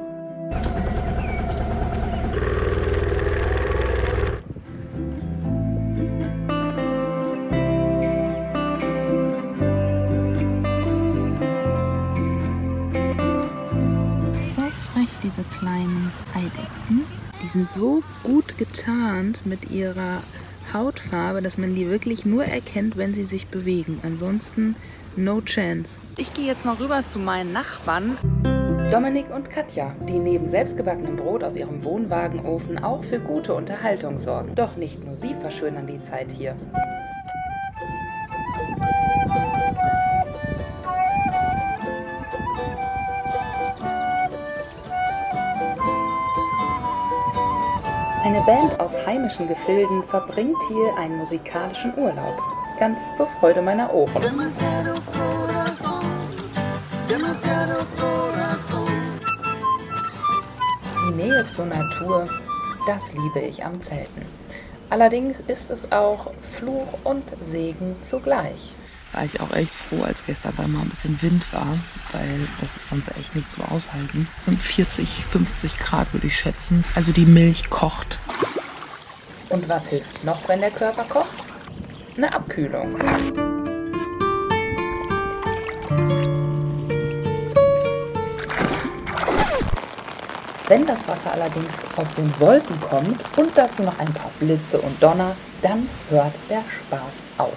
Speaker 1: So frech, diese kleinen Eidechsen. Die sind so gut getarnt mit ihrer Hautfarbe, dass man die wirklich nur erkennt, wenn sie sich bewegen. Ansonsten no chance. Ich gehe jetzt mal rüber zu meinen Nachbarn, Dominik und Katja, die neben selbstgebackenem Brot aus ihrem Wohnwagenofen auch für gute Unterhaltung sorgen. Doch nicht nur sie verschönern die Zeit hier. Eine Band aus heimischen Gefilden verbringt hier einen musikalischen Urlaub. Ganz zur Freude meiner Ohren. Die Nähe zur Natur, das liebe ich am Zelten. Allerdings ist es auch Fluch und Segen zugleich.
Speaker 3: War ich auch echt froh, als gestern dann mal ein bisschen Wind war, weil das ist sonst echt nicht zu aushalten. 40, 50 Grad würde ich schätzen. Also die Milch kocht.
Speaker 1: Und was hilft noch, wenn der Körper kocht? Eine Abkühlung. Wenn das Wasser allerdings aus den Wolken kommt und dazu noch ein paar Blitze und Donner, dann hört der Spaß auf.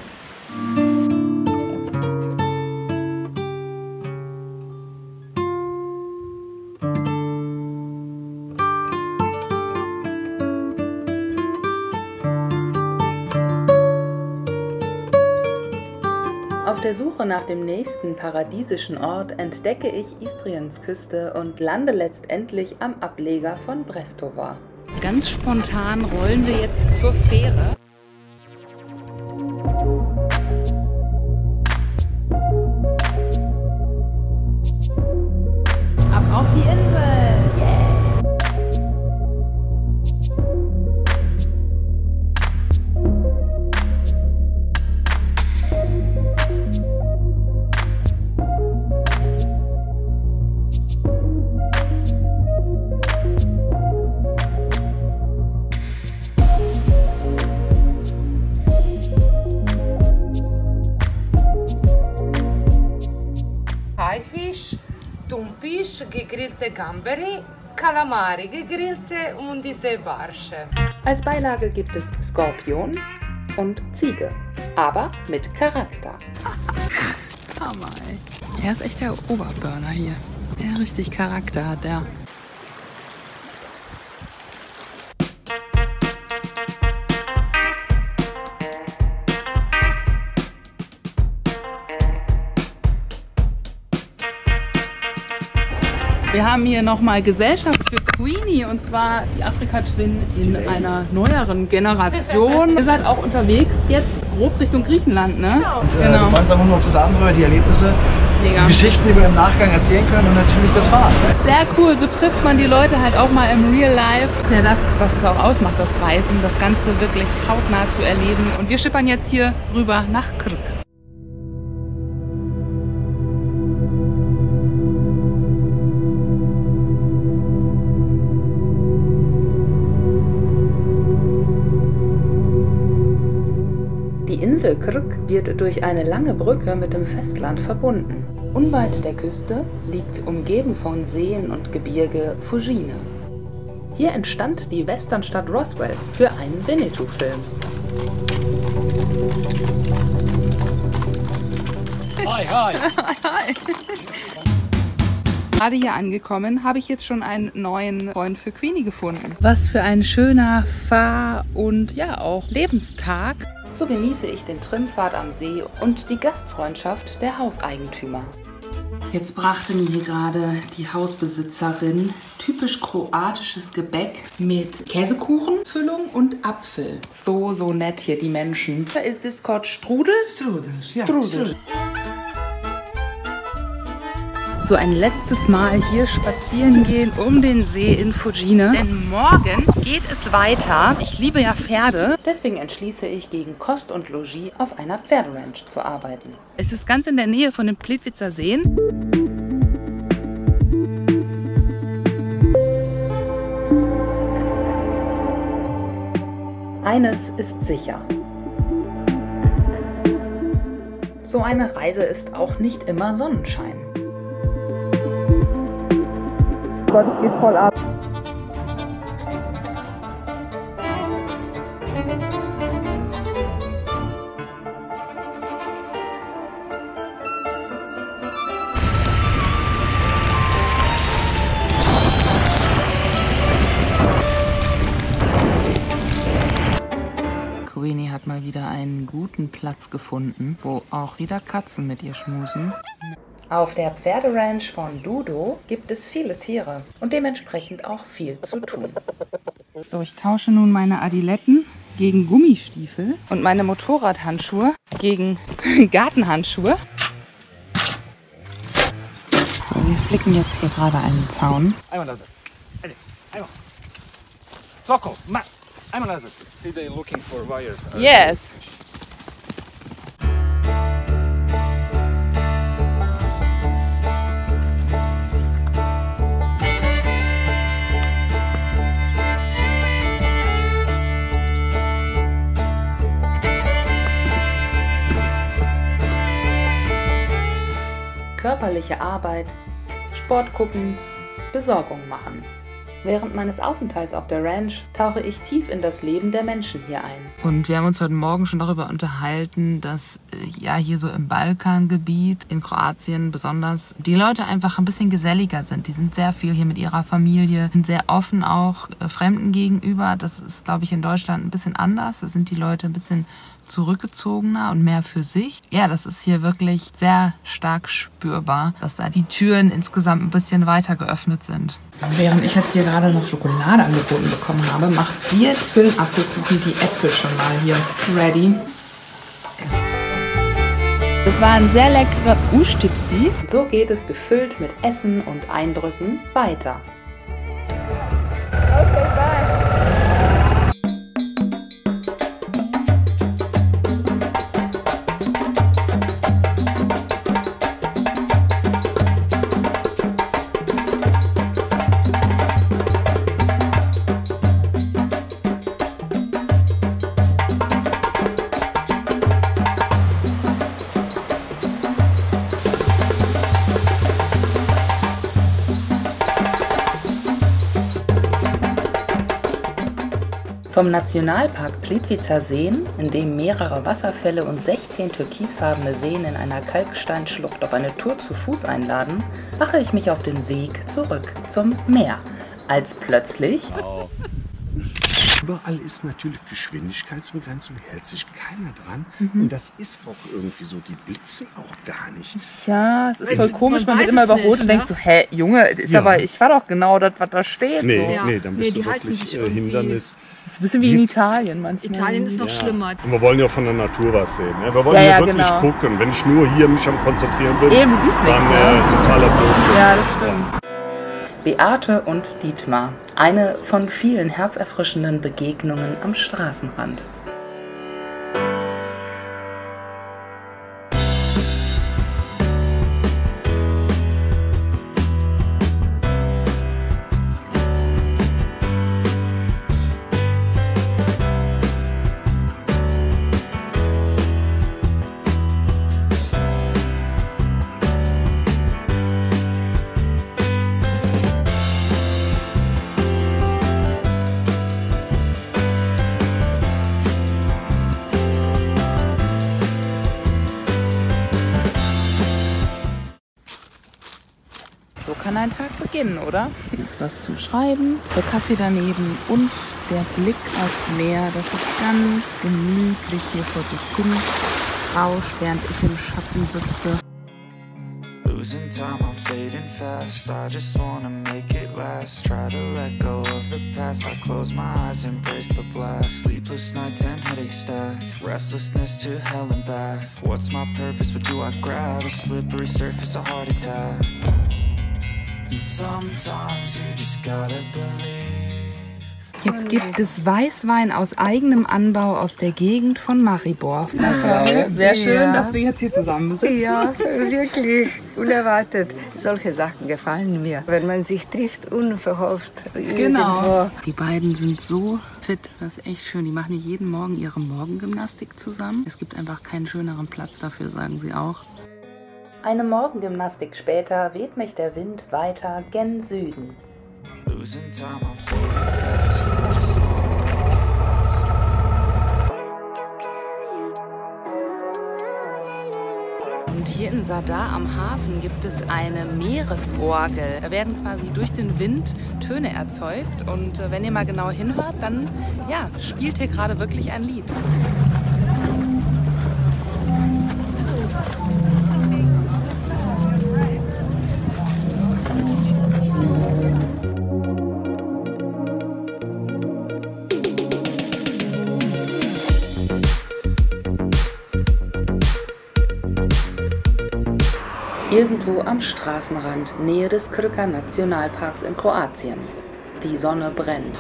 Speaker 1: Auf der Suche nach dem nächsten paradiesischen Ort entdecke ich Istriens Küste und lande letztendlich am Ableger von Brestova.
Speaker 2: Ganz spontan rollen wir jetzt zur Fähre. Ab auf die Insel! Yeah!
Speaker 4: Haifisch, Thunfisch, gegrillte Gamberi, Kalamari, gegrillte und diese Barsche.
Speaker 1: Als Beilage gibt es Skorpion und Ziege, aber mit Charakter.
Speaker 2: Hammer, ey. Er ist echt der Oberburner hier. Ja, richtig Charakter hat der. Wir haben hier nochmal Gesellschaft für Queenie und zwar die Afrika Twin in einer neueren Generation. Ihr seid auch unterwegs jetzt grob Richtung Griechenland, ne?
Speaker 11: Und, genau. Wir freuen uns einfach nur auf das Abenteuer, die Erlebnisse, die Geschichten, die wir im Nachgang erzählen können und natürlich das Fahren.
Speaker 2: Sehr cool, so trifft man die Leute halt auch mal im Real Life. Das ist ja das, was es auch ausmacht, das Reisen, das Ganze wirklich hautnah zu erleben. Und wir schippern jetzt hier rüber nach Krk.
Speaker 1: Die Insel Krk wird durch eine lange Brücke mit dem Festland verbunden. Unweit der Küste liegt, umgeben von Seen und Gebirge, Fugine. Hier entstand die Westernstadt Roswell für einen Winnetou-Film.
Speaker 8: Hi, hi.
Speaker 2: Hi. Gerade hier angekommen, habe ich jetzt schon einen neuen Freund für Queenie gefunden. Was für ein schöner Fahr- und ja auch Lebenstag.
Speaker 1: So genieße ich den Trimmfahrt am See und die Gastfreundschaft der Hauseigentümer. Jetzt brachte mir hier gerade die Hausbesitzerin typisch kroatisches Gebäck mit Käsekuchenfüllung und Apfel. So nett hier die Menschen. Da ist es Kort Strudel?
Speaker 11: Strudels, ja.
Speaker 1: Strudel.
Speaker 2: So ein letztes Mal hier spazieren gehen um den See in Fugine. Denn morgen geht es weiter. Ich liebe ja Pferde.
Speaker 1: Deswegen entschließe ich, gegen Kost und Logis auf einer Pferderanch zu arbeiten.
Speaker 2: Es ist ganz in der Nähe von den Plitvicer Seen.
Speaker 1: Eines ist sicher. So eine Reise ist auch nicht immer Sonnenschein.
Speaker 2: Gott, es geht voll ab.
Speaker 1: Queenie hat mal wieder einen guten Platz gefunden, wo auch wieder Katzen mit ihr schmusen. Auf der Pferderanch von Dudo gibt es viele Tiere und dementsprechend auch viel zu tun.
Speaker 2: So, ich tausche nun meine Adiletten gegen Gummistiefel und meine Motorradhandschuhe gegen Gartenhandschuhe.
Speaker 1: So, wir flicken jetzt hier gerade einen Zaun.
Speaker 11: Einmal lassen. Einmal. Soko, einmal lassen. See, they're looking for wires.
Speaker 2: Yes.
Speaker 1: Körperliche Arbeit, Sport gucken, Besorgung machen. Während meines Aufenthalts auf der Ranch tauche ich tief in das Leben der Menschen hier ein. Und wir haben uns heute Morgen schon darüber unterhalten, dass ja hier so im Balkangebiet, in Kroatien besonders, die Leute einfach ein bisschen geselliger sind. Die sind sehr viel hier mit ihrer Familie, sind sehr offen auch Fremden gegenüber. Das ist, glaube ich, in Deutschland ein bisschen anders. Da sind die Leute ein bisschen zurückgezogener und mehr für sich. Ja, das ist hier wirklich sehr stark spürbar, dass da die Türen insgesamt ein bisschen weiter geöffnet sind. Während ich jetzt hier gerade noch Schokolade angeboten bekommen habe, macht sie jetzt für den Apfelkuchen die Äpfel schon mal hier ready.
Speaker 2: Das war ein sehr leckerer Ustipsi.
Speaker 1: So geht es gefüllt mit Essen und Eindrücken weiter.
Speaker 2: Okay, bye.
Speaker 1: Vom Nationalpark Plitvicer Seen, in dem mehrere Wasserfälle und 16 türkisfarbene Seen in einer Kalksteinschlucht auf eine Tour zu Fuß einladen, mache ich mich auf den Weg zurück zum Meer, als plötzlich
Speaker 12: Überall ist natürlich Geschwindigkeitsbegrenzung, hält sich keiner dran. Und das ist auch irgendwie so, die blitzen auch gar nicht.
Speaker 2: Ja, es ist voll komisch, man wird immer überholt und denkst so, hä, Junge, ist aber, ich war doch genau das, was da steht.
Speaker 12: Nee,
Speaker 2: so.
Speaker 12: nee, dann bist du wirklich Hindernis.
Speaker 2: Das ist ein bisschen wie in Italien manchmal.
Speaker 13: Italien ist noch schlimmer.
Speaker 12: Und wir wollen ja von der Natur was sehen. Ne? Wir wollen ja wirklich gucken. Wenn ich nur hier mich am Konzentrieren bin,
Speaker 2: eben, du siehst nichts,
Speaker 12: dann totaler Blödsinn.
Speaker 2: Ja, das stimmt.
Speaker 1: Beate und Dietmar. Eine von vielen herzerfrischenden Begegnungen am Straßenrand.
Speaker 2: So kann ein Tag beginnen, oder? Was zum Schreiben, der Kaffee daneben und der Blick aufs Meer, das sich ganz gemütlich hier vor sich hin rauscht, während ich im Schatten sitze.
Speaker 7: Losing time, I'm fading fast. I just wanna make it last. Try to let go of the past. I close my eyes, embrace the blast. Sleepless nights and headaches stack. Restlessness to hell and back. What's my purpose? What do I grab? A slippery surface, a heart attack. And sometimes you just gotta believe.
Speaker 2: Jetzt gibt es Weißwein aus eigenem Anbau aus der Gegend von Maribor. Sehr schön, dass wir jetzt hier zusammen sind.
Speaker 14: Ja, wirklich unerwartet. Solche Sachen gefallen mir, wenn man sich trifft, unverhofft.
Speaker 2: Genau.
Speaker 14: Irgendwo.
Speaker 2: Die beiden sind so fit, das ist echt schön. Die machen hier jeden Morgen ihre Morgengymnastik zusammen. Es gibt einfach keinen schöneren Platz dafür, sagen sie auch.
Speaker 1: Eine Morgengymnastik später weht mich der Wind weiter gen Süden.
Speaker 7: Losing time, I'm fading fast. I just wanna make it last.
Speaker 2: Und hier in Zadar am Hafen gibt es eine Meeresorgel. Da werden quasi durch den Wind Töne erzeugt. Und wenn ihr mal genau hinhört, dann ja, spielt hier gerade wirklich ein Lied.
Speaker 1: Irgendwo am Straßenrand, Nähe des Krka-Nationalparks in Kroatien. Die Sonne brennt.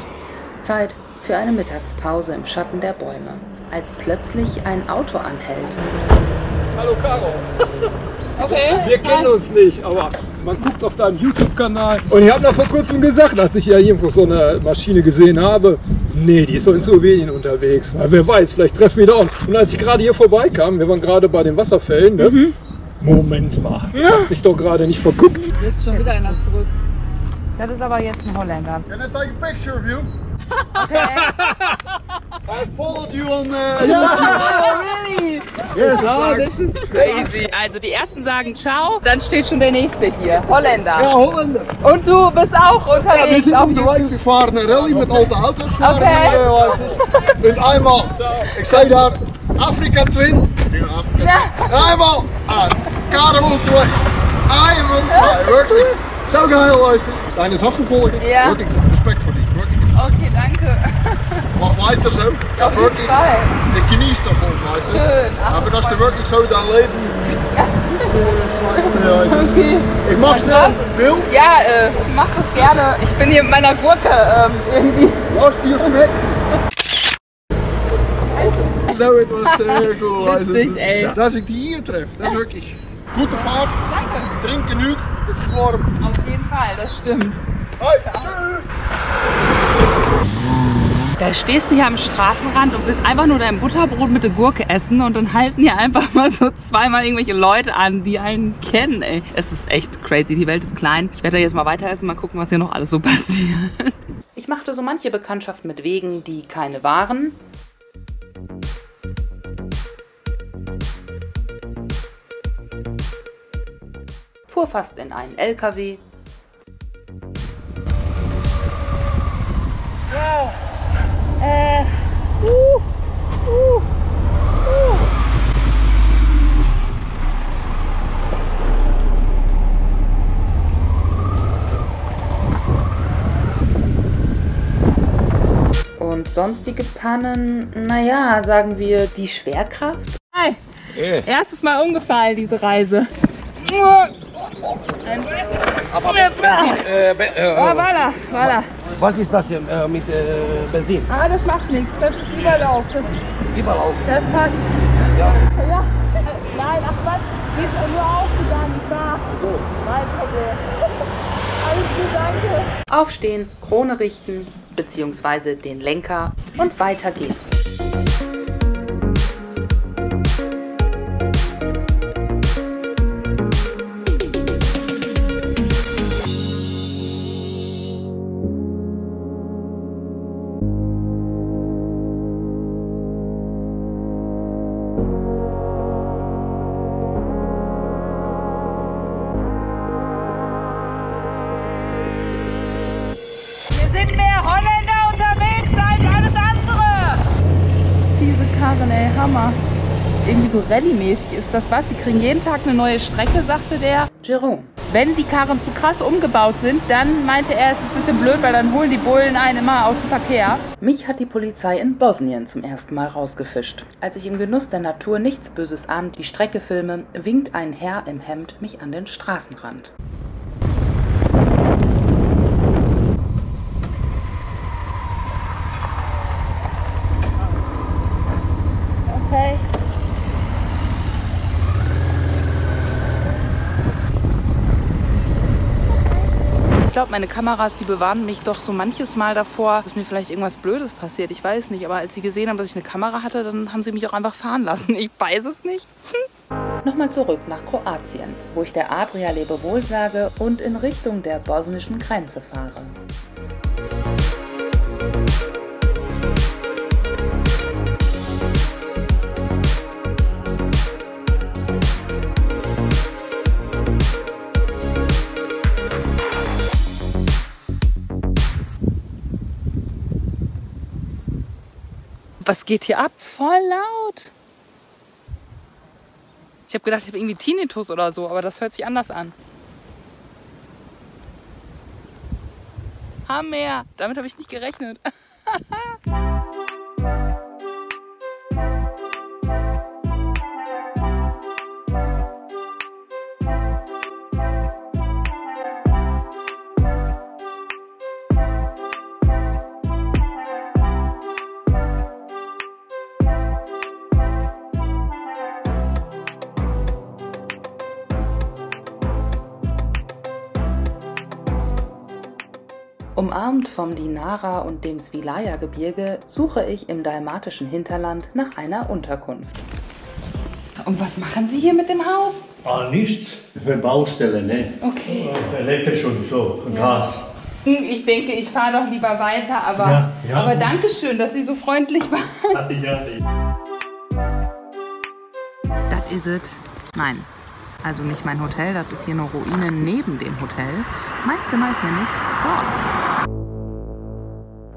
Speaker 1: Zeit für eine Mittagspause im Schatten der Bäume, als plötzlich ein Auto anhält.
Speaker 8: Hallo Caro.
Speaker 2: Okay.
Speaker 8: Wir kennen uns nicht, aber man guckt auf deinem YouTube-Kanal. Und ich habe noch vor kurzem gesagt, als ich ja irgendwo so eine Maschine gesehen habe, nee, die ist so in Slowenien unterwegs. Weil wer weiß, vielleicht treffen wir da auch. Und als ich gerade hier vorbeikam, wir waren gerade bei den Wasserfällen, ne? Moment mal, du hast dich doch gerade nicht verguckt.
Speaker 2: Jetzt schon wieder einer zurück. Das ist aber jetzt ein Holländer.
Speaker 6: Can I take a picture of you?
Speaker 2: Okay.
Speaker 6: I followed you on
Speaker 2: Oh, really?
Speaker 6: Yes,
Speaker 2: Oh, this is crazy. Also die ersten sagen Ciao, dann steht schon der nächste hier. Holländer.
Speaker 6: Ja, Holländer.
Speaker 2: Und du bist auch unterwegs.
Speaker 6: Ja, wir sind
Speaker 2: auf
Speaker 6: unterwegs, wir fahren eine Rallye mit alten Autos.
Speaker 2: Okay.
Speaker 6: Und einmal, ich sehe da, Afrika Twin.
Speaker 2: Ja.
Speaker 6: Einmal, Karel unterwegs. Einmal, wirklich. So geil ist es. Deines Hochgefolgen.
Speaker 2: Ja.
Speaker 6: Wirklich, Respekt für dich. Wirklich.
Speaker 2: Okay, danke.
Speaker 6: Mach weiter so.
Speaker 2: Auf jeden Fall.
Speaker 6: Ich genieße davon, weißt du.
Speaker 2: Schön.
Speaker 6: Aber dass du wirklich so dein Leben...
Speaker 2: Okay.
Speaker 6: Ich mach schnell ein Bild.
Speaker 2: Ja, mach das gerne. Ich bin hier mit meiner Gurke irgendwie.
Speaker 6: Lass dir weg. Nou, het was sehr gut.
Speaker 2: Witzig, ey.
Speaker 6: Dass ich die hier treffe, das ist wirklich gute Fahrt.
Speaker 2: Danke.
Speaker 6: Trink genug, es ist warm.
Speaker 2: Auf jeden Fall, das stimmt.
Speaker 6: Hi.
Speaker 2: Da stehst du hier am Straßenrand und willst einfach nur dein Butterbrot mit der Gurke essen und dann halten hier einfach mal so zweimal irgendwelche Leute an, die einen kennen, ey. Es ist echt crazy, die Welt ist klein. Ich werde jetzt mal weiter essen, mal gucken, was hier noch alles so passiert.
Speaker 1: Ich machte so manche Bekanntschaft mit Wegen, die keine waren. Fuhr fast in einen LKW. Und sonstige Pannen, naja, sagen wir die Schwerkraft?
Speaker 2: Hi! Erstes Mal umgefallen, diese Reise.
Speaker 13: Aber Benzin,
Speaker 2: voilà.
Speaker 13: Was ist das mit Benzin?
Speaker 2: Ah, das macht nichts. Das ist Überlauf.
Speaker 13: Überlauf.
Speaker 2: Das passt.
Speaker 13: Ja.
Speaker 2: Ja. Nein, ach was. Die ist nur aufgegangen, nicht wahr? So. Nein, okay. Alles gut, danke.
Speaker 1: Aufstehen, Krone richten, beziehungsweise den Lenker und weiter geht's.
Speaker 2: Sind mehr Holländer unterwegs als alles andere. Diese Karren, ey, Hammer. Irgendwie so Rallye-mäßig ist das was. Die kriegen jeden Tag eine neue Strecke, sagte der
Speaker 1: Jerome.
Speaker 2: Wenn die Karren zu krass umgebaut sind, dann meinte er, es ist ein bisschen blöd, weil dann holen die Bullen einen immer aus dem Verkehr.
Speaker 1: Mich hat die Polizei in Bosnien zum ersten Mal rausgefischt. Als ich im Genuss der Natur nichts Böses ahnt, die Strecke filme, winkt ein Herr im Hemd mich an den Straßenrand.
Speaker 2: Okay. Ich glaube, meine Kameras, die bewahren mich doch so manches Mal davor, dass mir vielleicht irgendwas Blödes passiert. Ich weiß nicht, aber als sie gesehen haben, dass ich eine Kamera hatte, dann haben sie mich auch einfach fahren lassen. Ich weiß es nicht.
Speaker 1: Nochmal zurück nach Kroatien, wo ich der Adria Lebewohl sage und in Richtung der bosnischen Grenze fahre.
Speaker 2: Was geht hier ab? Voll laut. Ich habe gedacht, ich habe irgendwie Tinnitus oder so, aber das hört sich anders an. Hammer! Damit habe ich nicht gerechnet.
Speaker 1: Umarmt vom Dinara und dem Svilaya-Gebirge suche ich im dalmatischen Hinterland nach einer Unterkunft.
Speaker 2: Und was machen Sie hier mit dem Haus?
Speaker 15: Ah, nichts. Für Baustelle, ne?
Speaker 2: Okay.
Speaker 15: Elektrisch und so, Gas.
Speaker 2: Ich denke, ich fahre doch lieber weiter, aber,
Speaker 15: Ja.
Speaker 2: aber danke schön, dass Sie so freundlich waren. Das ist es. Nein, also nicht mein Hotel, das ist hier eine Ruine neben dem Hotel. Mein Zimmer ist nämlich dort.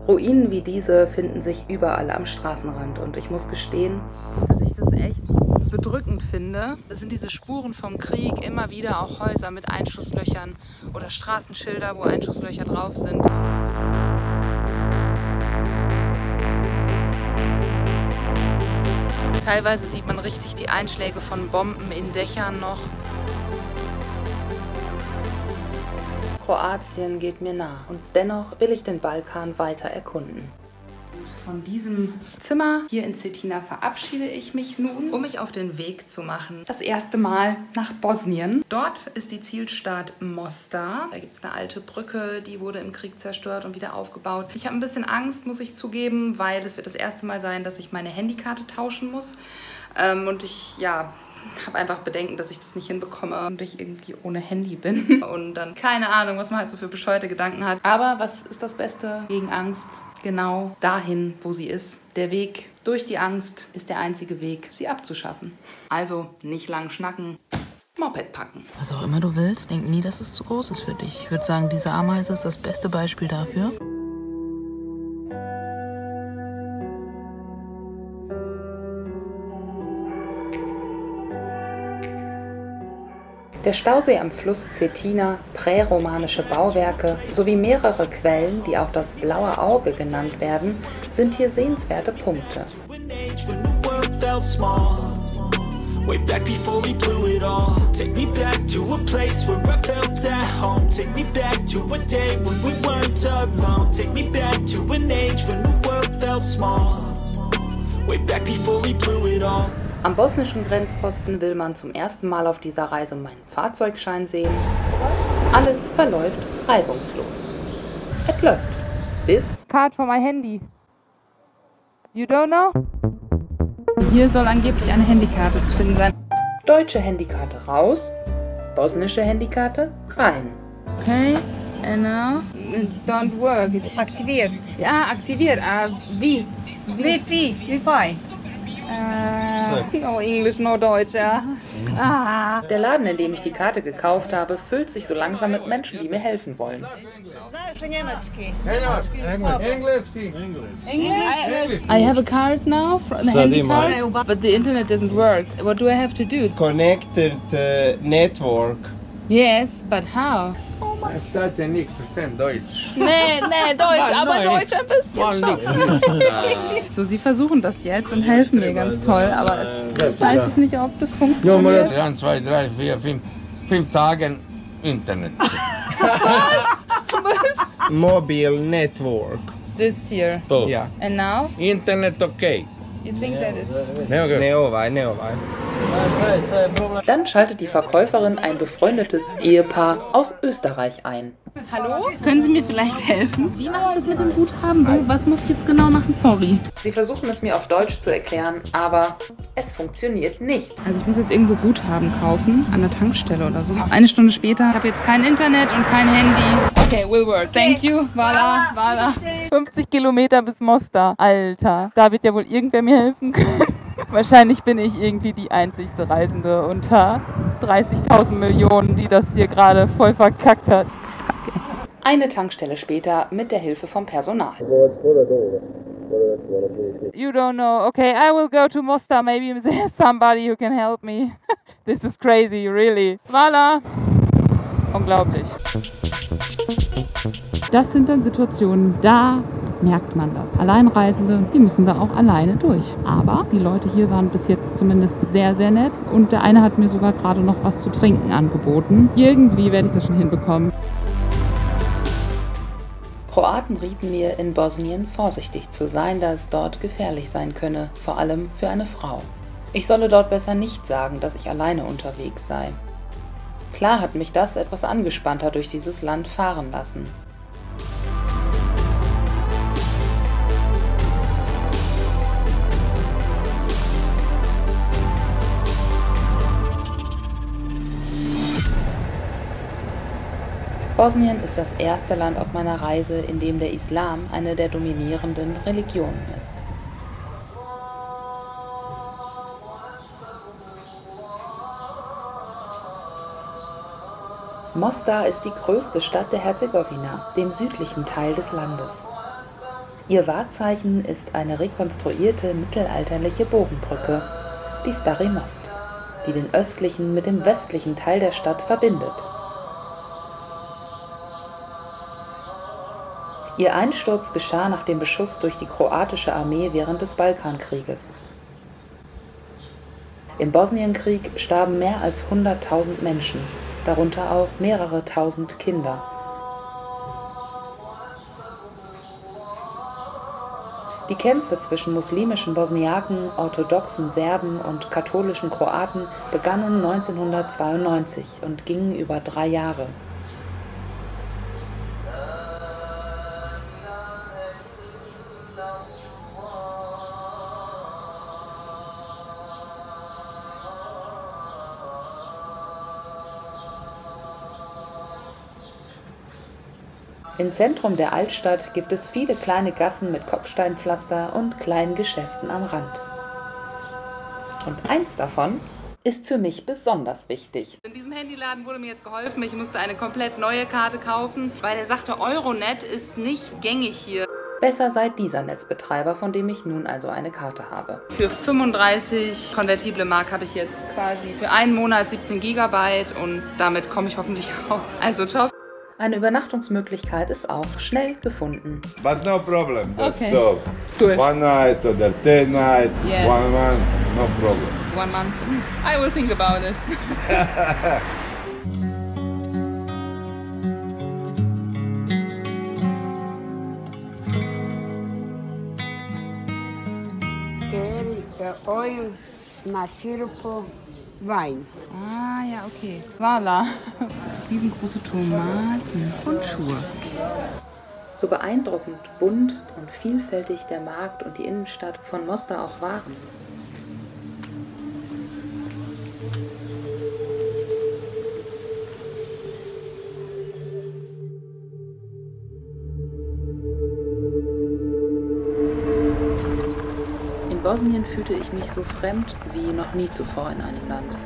Speaker 1: Ruinen wie diese finden sich überall am Straßenrand und ich muss gestehen,
Speaker 2: Dass ich das echt bedrückend finde. Das sind diese Spuren vom Krieg, immer wieder auch Häuser mit Einschusslöchern oder Straßenschilder, wo Einschusslöcher drauf sind. Teilweise sieht man richtig die Einschläge von Bomben in Dächern noch.
Speaker 1: Kroatien geht mir nah und dennoch will ich den Balkan weiter erkunden.
Speaker 2: Von diesem Zimmer hier in Cetina verabschiede ich mich nun, um mich auf den Weg zu machen. Das erste Mal nach Bosnien. Dort ist die Zielstadt Mostar. Da gibt es eine alte Brücke, die wurde im Krieg zerstört und wieder aufgebaut. Ich habe ein bisschen Angst, muss ich zugeben, weil es wird das erste Mal sein, dass ich meine Handykarte tauschen muss. Und ich, habe einfach Bedenken, dass ich das nicht hinbekomme und ich irgendwie ohne Handy bin. Und dann keine Ahnung, was man halt so für bescheuerte Gedanken hat. Aber was ist das Beste gegen Angst? Genau dahin, wo sie ist. Der Weg durch die Angst ist der einzige Weg, sie abzuschaffen. Also nicht lang schnacken, Moped packen. Was auch immer du willst, denk nie, dass es zu groß ist für dich. Ich würde sagen, diese Ameise ist das beste Beispiel dafür.
Speaker 1: Der Stausee am Fluss Cetina, präromanische Bauwerke sowie mehrere Quellen, die auch das Blaue Auge genannt werden, sind hier sehenswerte Punkte.
Speaker 7: Way back before we blew it all. Take me back to a place where I felt at home. Take me back to a day when we weren't alone. Take me back to an age when the world felt small. Way back before we blew it all.
Speaker 1: Am bosnischen Grenzposten will man zum ersten Mal auf dieser Reise meinen Fahrzeugschein sehen. Alles verläuft reibungslos. Es läuft. Bis...
Speaker 2: Card for my handy. You don't know? Hier soll angeblich eine Handykarte zu finden sein.
Speaker 1: Deutsche Handykarte raus, bosnische Handykarte rein.
Speaker 2: Okay, and now it don't work.
Speaker 10: Aktiviert.
Speaker 2: Ja, aktiviert. Wie?
Speaker 10: Wie? Wi-Fi.
Speaker 2: No English, no Deutsch, ja.
Speaker 1: Der Laden, in dem ich die Karte gekauft habe, füllt sich so langsam mit Menschen, die mir helfen wollen.
Speaker 2: English? I have a card now, a handy card, but the internet doesn't work. What do I have to do?
Speaker 16: Connect the network.
Speaker 2: Yes, but how?
Speaker 11: Ich verstehe nicht, verstehen Deutsch.
Speaker 2: Nee, Deutsch, aber Deutsch ein bisschen schon. So, sie versuchen das jetzt und helfen mir ganz toll, aber es weiß ich nicht, ob das funktioniert.
Speaker 11: 1, 2, 3, 4, 5 Tage Internet.
Speaker 16: Mobile network.
Speaker 2: This here.
Speaker 11: So.
Speaker 16: Yeah.
Speaker 2: And now?
Speaker 11: Internet okay.
Speaker 2: You think that it's...
Speaker 16: Neovai.
Speaker 1: Dann schaltet die Verkäuferin ein befreundetes Ehepaar aus Österreich ein.
Speaker 2: Hallo? Können Sie mir vielleicht helfen? Wie mache ich das mit dem Guthaben? Was muss ich jetzt genau machen? Sorry.
Speaker 1: Sie versuchen es mir auf Deutsch zu erklären, aber es funktioniert nicht.
Speaker 2: Also ich muss jetzt irgendwo Guthaben kaufen, an der Tankstelle oder so. Eine Stunde später, ich habe jetzt kein Internet und kein Handy. Okay, will work. Thank you. Voila. 50 Kilometer bis Mostar. Alter, da wird ja wohl irgendwer mir helfen können. Wahrscheinlich bin ich irgendwie die einzigste Reisende unter 30.000 Millionen, die das hier gerade voll verkackt hat. Fuck.
Speaker 1: Eine Tankstelle später mit der Hilfe vom Personal.
Speaker 2: You don't know. Okay, I will go to Mostar. Maybe there's somebody who can help me. This is crazy, really. Voila. Unglaublich. Das sind dann Situationen, da merkt man das. Alleinreisende, die müssen da auch alleine durch. Aber die Leute hier waren bis jetzt zumindest sehr, sehr nett. Und der eine hat mir sogar gerade noch was zu trinken angeboten. Irgendwie werde ich das schon hinbekommen.
Speaker 1: Kroaten rieten mir, in Bosnien vorsichtig zu sein, da es dort gefährlich sein könne, vor allem für eine Frau. Ich solle dort besser nicht sagen, dass ich alleine unterwegs sei. Klar hat mich das etwas angespannter durch dieses Land fahren lassen. Bosnien ist das erste Land auf meiner Reise, in dem der Islam eine der dominierenden Religionen ist. Mostar ist die größte Stadt der Herzegowina, dem südlichen Teil des Landes. Ihr Wahrzeichen ist eine rekonstruierte mittelalterliche Bogenbrücke, die Stari Most, die den östlichen mit dem westlichen Teil der Stadt verbindet. Ihr Einsturz geschah nach dem Beschuss durch die kroatische Armee während des Balkankrieges. Im Bosnienkrieg starben mehr als 100.000 Menschen, darunter auch mehrere tausend Kinder. Die Kämpfe zwischen muslimischen Bosniaken, orthodoxen Serben und katholischen Kroaten begannen 1992 und gingen über 3 Jahre. Im Zentrum der Altstadt gibt es viele kleine Gassen mit Kopfsteinpflaster und kleinen Geschäften am Rand. Und eins davon ist für mich besonders wichtig.
Speaker 2: In diesem Handyladen wurde mir jetzt geholfen. Ich musste eine komplett neue Karte kaufen, weil er sagte, Euronet ist nicht gängig hier.
Speaker 1: Besser sei dieser Netzbetreiber, von dem ich nun also eine Karte habe.
Speaker 2: Für 35 konvertible Mark habe ich jetzt quasi für einen Monat 17 GB und damit komme ich hoffentlich aus. Also top.
Speaker 1: Eine Übernachtungsmöglichkeit ist auch schnell gefunden.
Speaker 17: But no problem, that's
Speaker 2: Okay.
Speaker 17: so.
Speaker 2: Cool.
Speaker 17: 1 night or 10 night,
Speaker 2: Yes.
Speaker 17: 1 month, no problem.
Speaker 2: 1 month. I will think about it.
Speaker 4: Oil, Masirpo, Wein.
Speaker 2: Ah, ja, okay. Voilà. Riesengroße Tomaten und Schuhe.
Speaker 1: So beeindruckend, bunt und vielfältig der Markt und die Innenstadt von Mostar auch waren. In Bosnien fühlte ich mich so fremd wie noch nie zuvor in einem Land.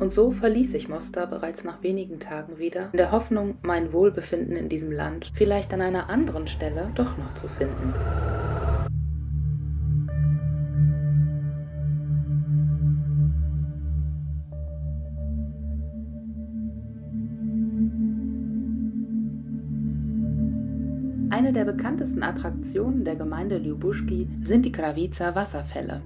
Speaker 1: Und so verließ ich Mostar bereits nach wenigen Tagen wieder, in der Hoffnung, mein Wohlbefinden in diesem Land vielleicht an einer anderen Stelle doch noch zu finden. Eine der bekanntesten Attraktionen der Gemeinde Ljubuški sind die Kravica Wasserfälle.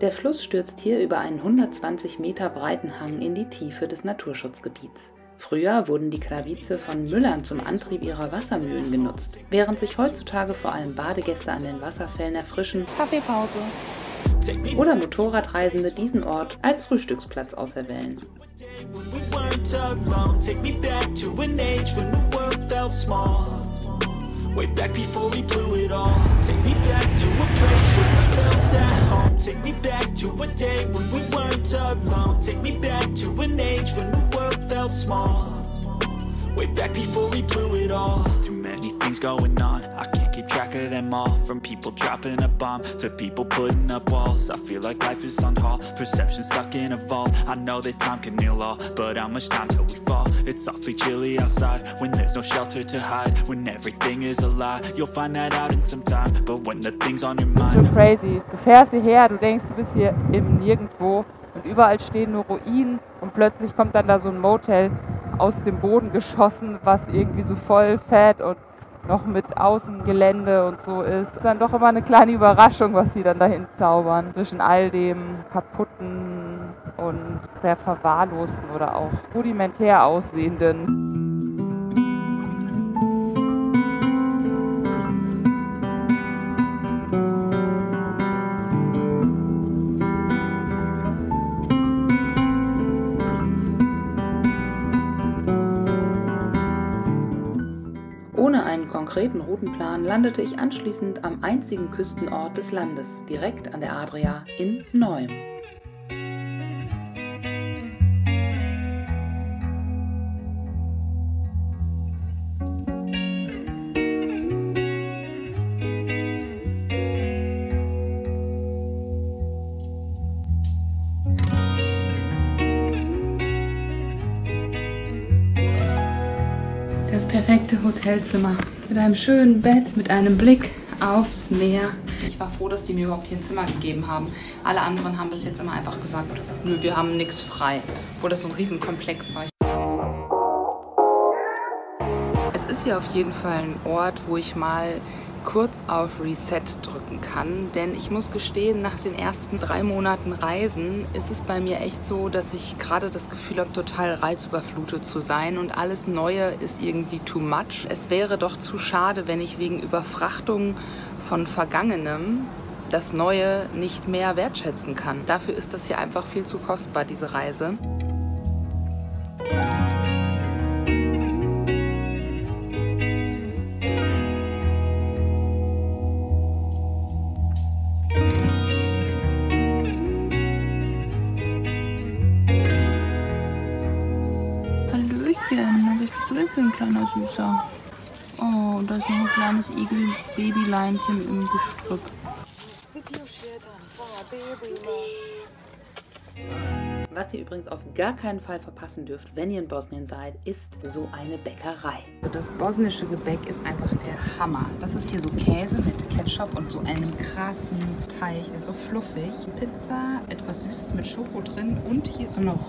Speaker 1: Der Fluss stürzt hier über einen 120 Meter breiten Hang in die Tiefe des Naturschutzgebiets. Früher wurden die Kravice von Müllern zum Antrieb ihrer Wassermühlen genutzt, während sich heutzutage vor allem Badegäste an den Wasserfällen erfrischen,
Speaker 2: Kaffeepause.
Speaker 1: Oder Motorradreisende diesen Ort als Frühstücksplatz auserwählen.
Speaker 7: Way back before we blew it all. Take me back to a place where I felt at home. Take me back to a day when we weren't alone. Take me back to an age when the world felt small. Way back before we blew it all. Too many things going on, I can't keep track of them all. From people dropping a bomb to people putting up walls. I feel like life is on hold, perception stuck in a vault. I know that time can heal all, but how much time till we fall? It's awfully chilly outside, when there's no shelter to hide. When everything is a lie, you'll find that out in some time. But when the thing's on your
Speaker 2: Das ist
Speaker 7: mind.
Speaker 2: schon crazy. Du fährst hierher, du denkst, du bist hier im Nirgendwo und überall stehen nur Ruinen und plötzlich kommt dann da so ein Motel aus dem Boden geschossen, was irgendwie so voll fett und noch mit Außengelände und so ist. Dann doch immer eine kleine Überraschung, was sie dann dahin zaubern. Zwischen all dem kaputten und sehr verwahrlosten oder auch rudimentär aussehenden.
Speaker 1: Ohne einen konkreten Routenplan landete ich anschließend am einzigen Küstenort des Landes, direkt an der Adria in Neum.
Speaker 2: Das perfekte Hotelzimmer mit einem schönen Bett, mit einem Blick aufs Meer. Ich war froh, dass die mir überhaupt hier ein Zimmer gegeben haben. Alle anderen haben bis jetzt immer einfach gesagt, nö, wir haben nichts frei. Obwohl das so ein Riesenkomplex war. Es ist ja auf jeden Fall ein Ort, wo ich mal kurz auf Reset drücken kann, denn ich muss gestehen, nach den ersten 3 Monaten Reisen ist es bei mir echt so, dass ich gerade das Gefühl habe, total reizüberflutet zu sein und alles Neue ist irgendwie too much. Es wäre doch zu schade, wenn ich wegen Überfrachtung von Vergangenem das Neue nicht mehr wertschätzen kann. Dafür ist das hier einfach viel zu kostbar, diese Reise. Mäuschen. Was bist du denn für ein kleiner Süßer? Oh, da ist noch ein kleines Igel-Babyleinchen im Gestrüpp.
Speaker 1: Was ihr übrigens auf gar keinen Fall verpassen dürft, wenn ihr in Bosnien seid, ist so eine Bäckerei. Das bosnische Gebäck ist einfach der Hammer. Das ist hier so Käse mit Ketchup und so einem krassen Teig, der ist so fluffig. Pizza, etwas Süßes mit Schoko drin und hier so eine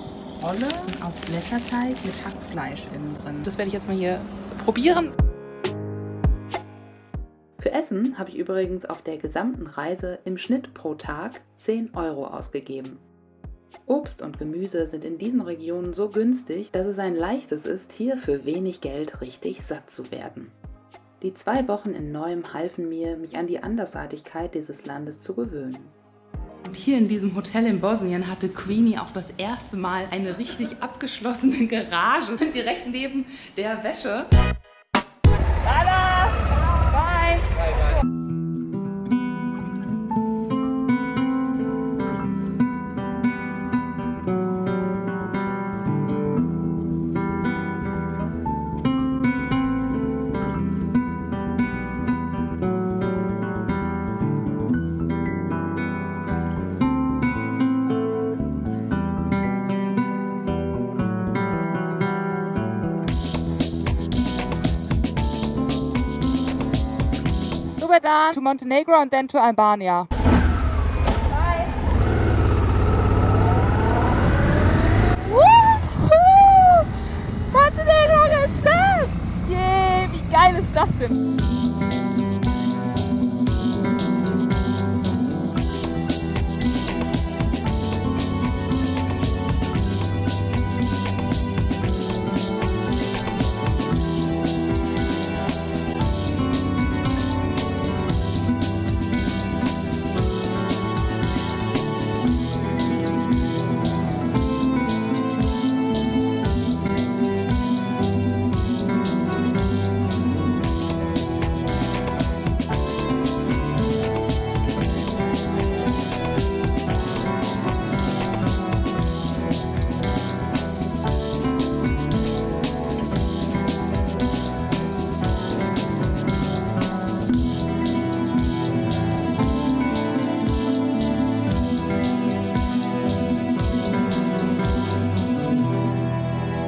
Speaker 1: Rolle aus Blätterteig mit Hackfleisch innen drin. Das werde ich jetzt mal hier probieren. Für Essen habe ich übrigens auf der gesamten Reise im Schnitt pro Tag 10 € ausgegeben. Obst und Gemüse sind in diesen Regionen so günstig, dass es ein leichtes ist, hier für wenig Geld richtig satt zu werden. Die 2 Wochen in Neuem halfen mir, mich an die Andersartigkeit dieses Landes zu gewöhnen.
Speaker 2: Und hier in diesem Hotel in Bosnien hatte Queenie auch das erste Mal eine richtig abgeschlossene Garage direkt neben der Wäsche. Tada! Bye! Bye, bye. To Montenegro and then to Albania. Bye. Woohoo! Montenegro geschafft! Yay, wie geil ist das denn?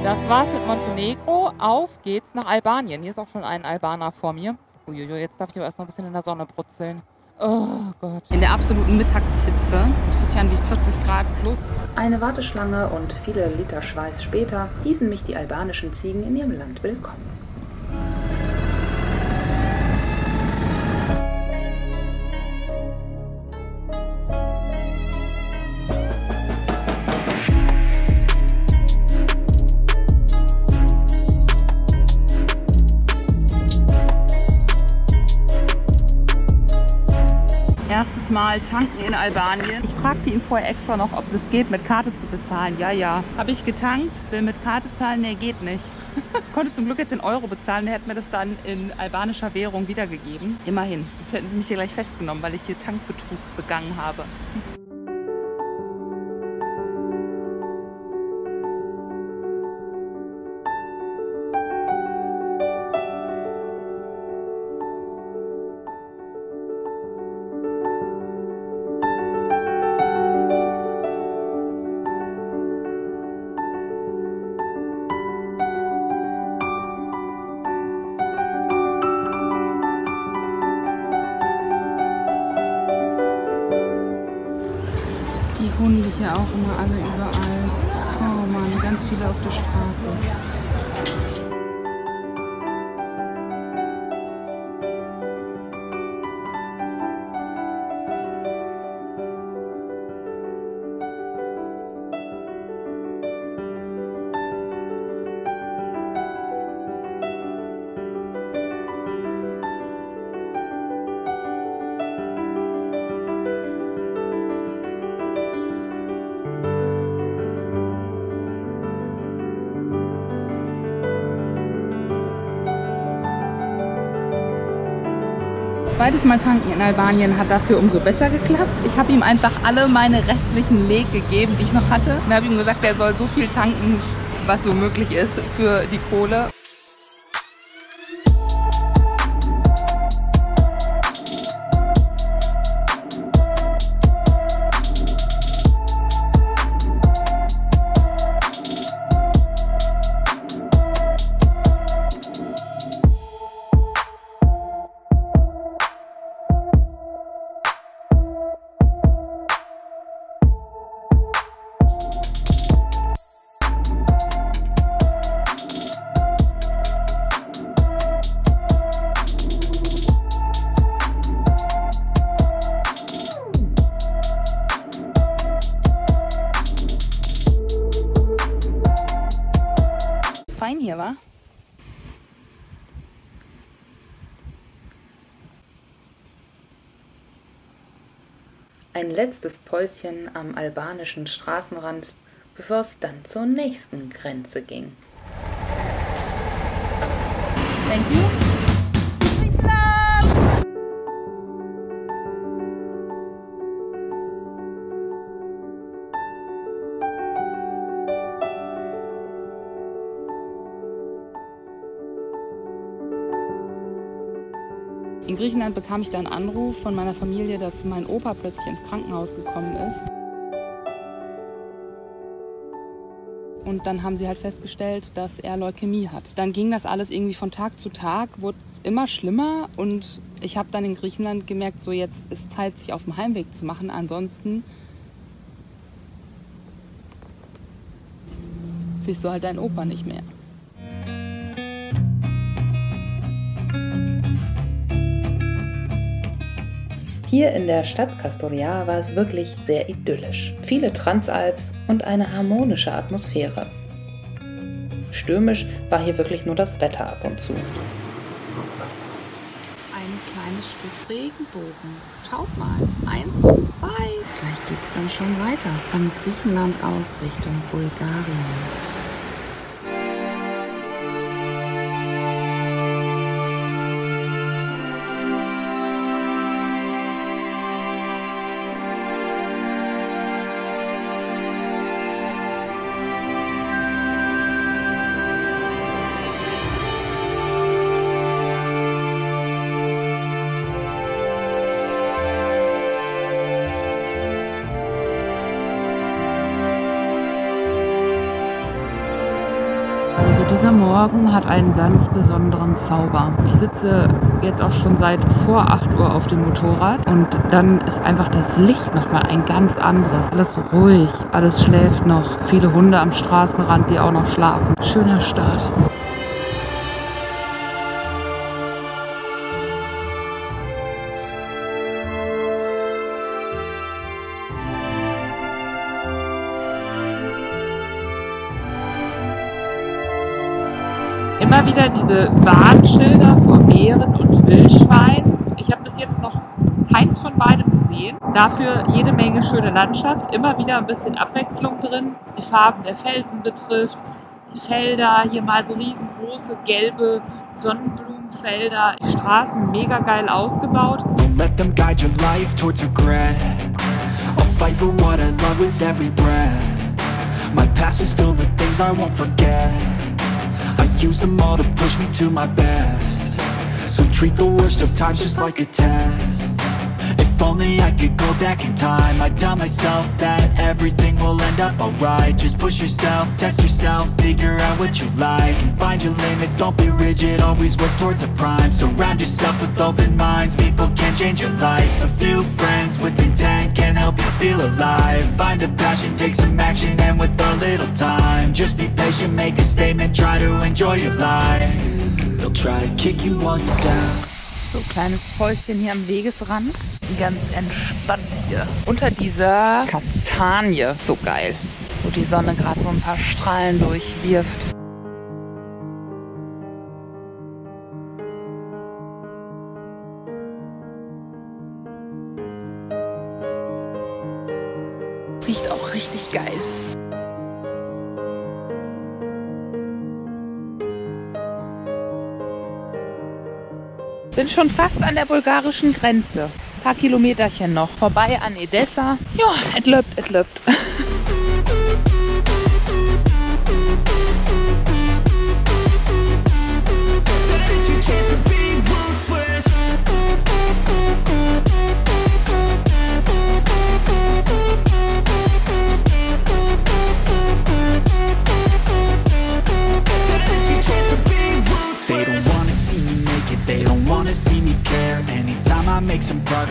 Speaker 2: Das war's mit Montenegro. Auf geht's nach Albanien. Hier ist auch schon ein Albaner vor mir. Uiuiui, jetzt darf ich aber erst noch ein bisschen in der Sonne brutzeln. Oh Gott. In der absoluten Mittagshitze. Das fühlt sich an wie 40 Grad plus.
Speaker 1: Eine Warteschlange und viele Liter Schweiß später hießen mich die albanischen Ziegen in ihrem Land willkommen.
Speaker 2: Erstes Mal tanken in Albanien. Ich fragte ihn vorher extra noch, ob es geht, mit Karte zu bezahlen. Ja, ja. Habe ich getankt, will mit Karte zahlen? Nee, geht nicht. Konnte zum Glück jetzt in Euro bezahlen. Der hat mir das dann in albanischer Währung wiedergegeben. Immerhin. Jetzt hätten sie mich hier gleich festgenommen, weil ich hier Tankbetrug begangen habe. Die Hunde hier auch immer alle überall. Oh Mann, ganz viele auf der Straße. Zweites Mal tanken in Albanien hat dafür umso besser geklappt. Ich habe ihm einfach alle meine restlichen Leg gegeben, die ich noch hatte. Und habe ihm gesagt, er soll so viel tanken,
Speaker 3: was so möglich ist für die Kohle.
Speaker 2: Fein hier, wa?
Speaker 1: Ein letztes Päuschen am albanischen Straßenrand, bevor es dann zur nächsten Grenze ging.
Speaker 2: Thank you. In Griechenland bekam ich dann einen Anruf von meiner Familie, dass mein Opa plötzlich ins Krankenhaus gekommen ist. Und dann haben sie halt festgestellt, dass er Leukämie hat. Dann ging das alles irgendwie von Tag zu Tag, wurde immer schlimmer. Und ich habe dann in Griechenland gemerkt, so jetzt ist Zeit, sich auf den Heimweg zu machen. Ansonsten siehst du halt deinen Opa nicht mehr.
Speaker 1: Hier in der Stadt Kastoria war es wirklich sehr idyllisch. Viele Transalps und eine harmonische Atmosphäre. Stürmisch war hier wirklich nur das Wetter ab und zu.
Speaker 2: Ein kleines Stück Regenbogen. Schaut mal, 1 und 2. Gleich geht's dann schon weiter. Von Griechenland aus Richtung Bulgarien.
Speaker 3: Dieser Morgen hat einen ganz besonderen Zauber. Ich sitze jetzt auch schon seit vor 8 Uhr auf dem Motorrad und dann ist einfach das Licht nochmal ein ganz anderes. Alles so ruhig, alles schläft noch. Viele Hunde am Straßenrand, die auch noch schlafen. Schöner Start. Immer wieder diese Warnschilder vor Bären und Wildschweinen. Ich habe bis jetzt noch keins von beidem gesehen. Dafür jede Menge schöne Landschaft, immer wieder ein bisschen Abwechslung drin, was die Farben der Felsen betrifft. Die Felder, hier mal so riesengroße gelbe Sonnenblumenfelder. Die Straßen mega geil ausgebaut.
Speaker 7: Let them guide your life towards regret. I'll fight for what I love with every breath. My past is filled with things I won't forget. I use them all to push me to my best. So treat the worst of times just like a test. If only I could go back in time, I'd tell myself that everything will end up alright. Just push yourself, test yourself, figure out what you like, and find your limits, don't be rigid, always work towards a prime. Surround yourself with open minds, people can change your life. A few friends with intent can help you feel alive. Find a passion, take some action, and with a little time, just be patient, make a statement, try to enjoy your life. They'll try to kick you while you're down.
Speaker 2: So, kleines Päuschen hier am Wegesrand. Ganz entspannt hier. Unter dieser Kastanie. So geil. Wo die Sonne gerade so ein paar Strahlen durchwirft. Riecht auch richtig geil. Bin schon fast an der bulgarischen Grenze. Ein paar Kilometerchen noch. Vorbei an Edessa. Ja, es läuft.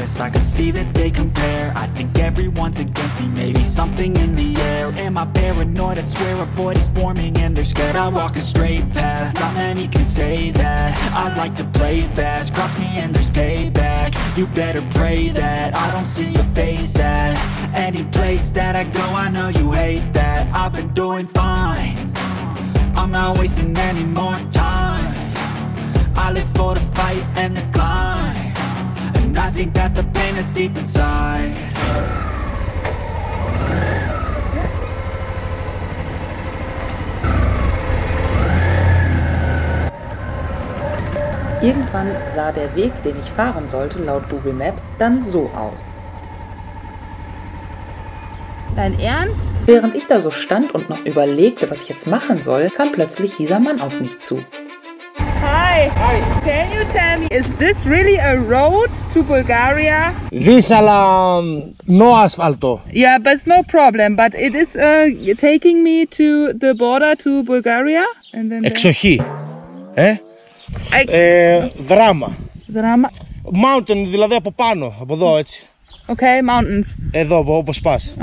Speaker 7: embarrassed, I can see that they compare. I think everyone's against me, maybe something in the air. Am I paranoid? I swear a void is forming and they're scared. I walk a straight path, not many can say that. I like to play fast, cross me and there's payback. You better pray that I don't see your face at any place that I go. I know you hate that. I've been doing fine, I'm not wasting any more time. I live for the fight and the climb, and I think that the pain that's deep inside.
Speaker 1: Irgendwann sah der Weg, den ich fahren sollte, laut Google Maps, dann so aus.
Speaker 2: Dein Ernst?
Speaker 1: Während ich da so stand und noch überlegte, was ich jetzt machen soll, kam plötzlich dieser Mann auf mich zu.
Speaker 2: Hi. Hi. Can you tell me, is this really a road to Bulgaria?
Speaker 18: This no asfalto.
Speaker 2: Yeah, but it's no problem. But it is taking me to the border to Bulgaria. And then
Speaker 18: Εξοχή. Δράμα.
Speaker 2: Δράμα.
Speaker 18: Mountain, δηλαδή από πάνω, από εδώ έτσι.
Speaker 2: Okay, mountains.
Speaker 18: Εδώ, όπως πας.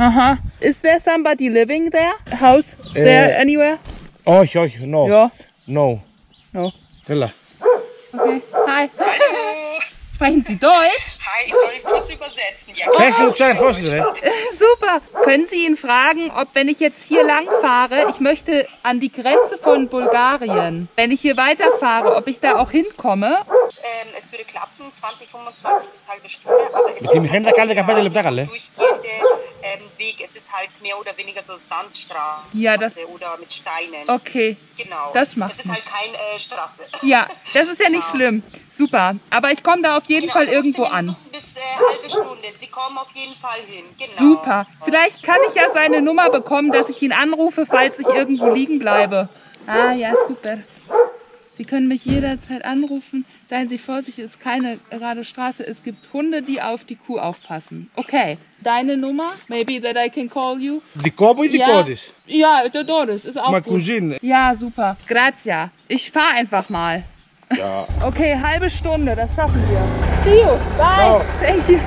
Speaker 2: Is there somebody living there? A house? Is there anywhere?
Speaker 18: Όχι, όχι, no.
Speaker 2: Ja.
Speaker 18: No.
Speaker 2: No.
Speaker 18: Έλα.
Speaker 2: Okay, hi. Sprechen Sie Deutsch?
Speaker 19: Hi, soll ich kurz übersetzen? Ja.
Speaker 2: Super. Können Sie ihn fragen, ob, wenn ich jetzt hier lang fahre, ich möchte an die Grenze von Bulgarien, wenn ich hier weiterfahre, ob ich da auch hinkomme?
Speaker 19: Es würde klappen, 20, 25 bis halbe Stunde, aber es
Speaker 18: Mit dem Rennen kann 15 λεπτά, καλέ.
Speaker 19: Weg, es ist halt mehr oder weniger so Sandstraße
Speaker 2: ja, das,
Speaker 19: oder mit Steinen.
Speaker 2: Okay,
Speaker 19: genau.
Speaker 2: Das macht
Speaker 19: Das ist halt keine Straße.
Speaker 2: Ja, das ist ja nicht schlimm. Super, aber ich komme da auf jeden Fall irgendwo an.
Speaker 19: Bis halbe Stunde, Sie kommen auf jeden Fall hin. Genau.
Speaker 2: Super, vielleicht kann ich ja seine Nummer bekommen, dass ich ihn anrufe, falls ich irgendwo liegen bleibe. Ah ja, super. Sie können mich jederzeit anrufen. Seien Sie vorsichtig, es ist keine gerade Straße. Es gibt Hunde, die auf die Kuh aufpassen. Okay, deine Nummer? Maybe that I can call you?
Speaker 18: Δικό μου ή δικό της?
Speaker 2: Ja, der Doris ist auch
Speaker 18: Ma
Speaker 2: gut.
Speaker 18: Cousine.
Speaker 2: Ja, super. Grazia. Ich fahre einfach mal.
Speaker 18: Ja.
Speaker 2: Okay, halbe Stunde, das schaffen wir. See you. Bye.
Speaker 18: Ciao.
Speaker 2: Thank you.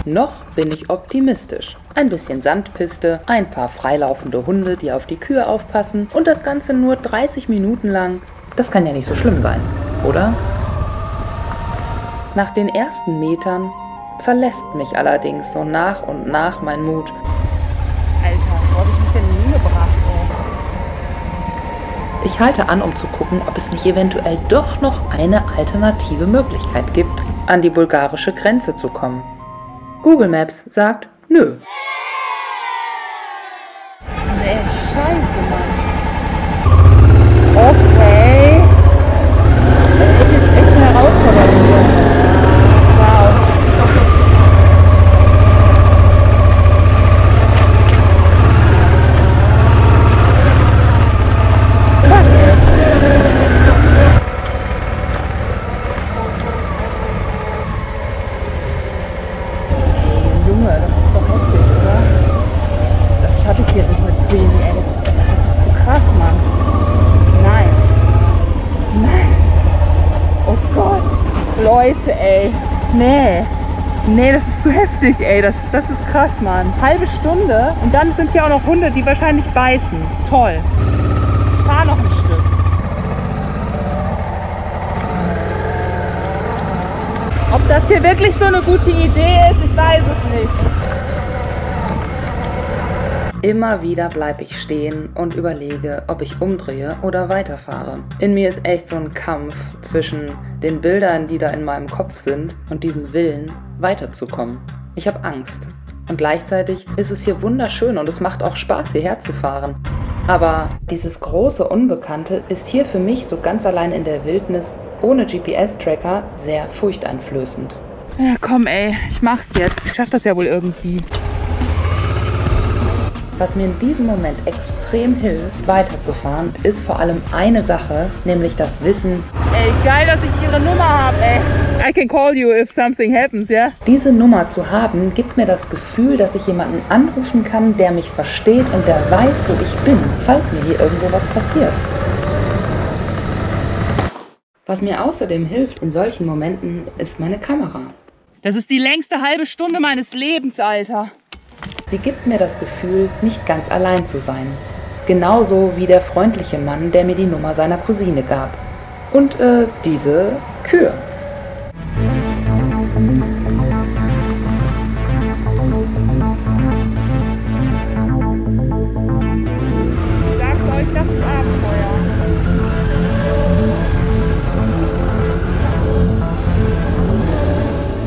Speaker 1: Noch bin ich optimistisch. Ein bisschen Sandpiste, ein paar freilaufende Hunde, die auf die Kühe aufpassen und das Ganze nur 30 Minuten lang. Das kann ja nicht so schlimm sein, oder? Nach den ersten Metern verlässt mich allerdings so nach und nach mein Mut.
Speaker 2: Alter, wo hab ich mich denn hingebracht, ey?
Speaker 1: Ich halte an, um zu gucken, ob es nicht eventuell doch noch eine alternative Möglichkeit gibt, an die bulgarische Grenze zu kommen. Google Maps sagt, nö.
Speaker 2: Nee, scheiße, Mann. Okay. Das ist jetzt echt eine Herausforderung hier. Wow. Leute, ey. Nee, das ist zu heftig, ey. Das ist krass, Mann. Halbe Stunde und dann sind hier auch noch Hunde, die wahrscheinlich beißen. Toll. Ich fahr noch ein Stück. Ob das hier wirklich so eine gute Idee ist, ich weiß es nicht.
Speaker 1: Immer wieder bleibe ich stehen und überlege, ob ich umdrehe oder weiterfahre. In mir ist echt so ein Kampf zwischen den Bildern, die da in meinem Kopf sind, und diesem Willen, weiterzukommen. Ich habe Angst. Und gleichzeitig ist es hier wunderschön und es macht auch Spaß, hierher zu fahren. Aber dieses große Unbekannte ist hier für mich so ganz allein in der Wildnis, ohne GPS-Tracker, sehr furchteinflößend.
Speaker 2: Ja, komm, ey, ich mach's jetzt. Ich schaff das ja wohl irgendwie.
Speaker 1: Was mir in diesem Moment extrem hilft, weiterzufahren, ist vor allem eine Sache, nämlich das Wissen,
Speaker 2: ey, geil, dass ich Ihre Nummer habe, ey. I can call you if something happens, ja?
Speaker 1: Diese Nummer zu haben, gibt mir das Gefühl, dass ich jemanden anrufen kann, der mich versteht und der weiß, wo ich bin, falls mir hier irgendwo was passiert. Was mir außerdem hilft in solchen Momenten, ist meine Kamera.
Speaker 2: Das ist die längste halbe Stunde meines Lebens, Alter.
Speaker 1: Sie gibt mir das Gefühl, nicht ganz allein zu sein. Genauso wie der freundliche Mann, der mir die Nummer seiner Cousine gab. Und diese Kühe.
Speaker 2: Ich sag euch, das ist Abenteuer.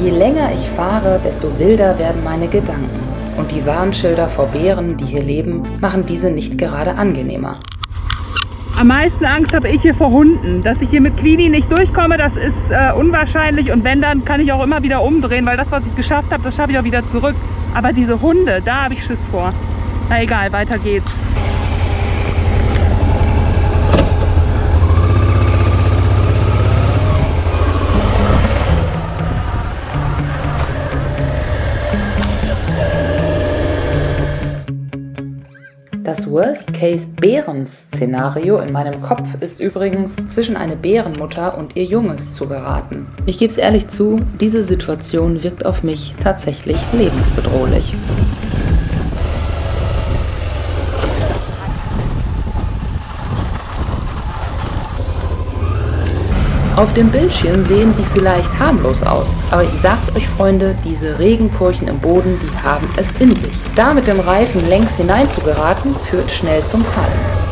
Speaker 1: Je länger ich fahre, desto wilder werden meine Gedanken. Und die Warnschilder vor Bären, die hier leben, machen diese nicht gerade angenehmer.
Speaker 2: Am meisten Angst habe ich hier vor Hunden. Dass ich hier mit Queenie nicht durchkomme, das ist unwahrscheinlich. Und wenn, dann kann ich auch immer wieder umdrehen, weil das, was ich geschafft habe, das schaffe ich auch wieder zurück. Aber diese Hunde, da habe ich Schiss vor. Na egal, weiter geht's.
Speaker 1: Das Worst-Case-Bären-Szenario in meinem Kopf ist übrigens, zwischen eine Bärenmutter und ihr Junges zu geraten. Ich gebe es ehrlich zu, diese Situation wirkt auf mich tatsächlich lebensbedrohlich. Auf dem Bildschirm sehen die vielleicht harmlos aus, aber ich sag's euch Freunde, diese Regenfurchen im Boden, die haben es in sich. Da mit dem Reifen längs hinein zu geraten, führt schnell zum Fallen.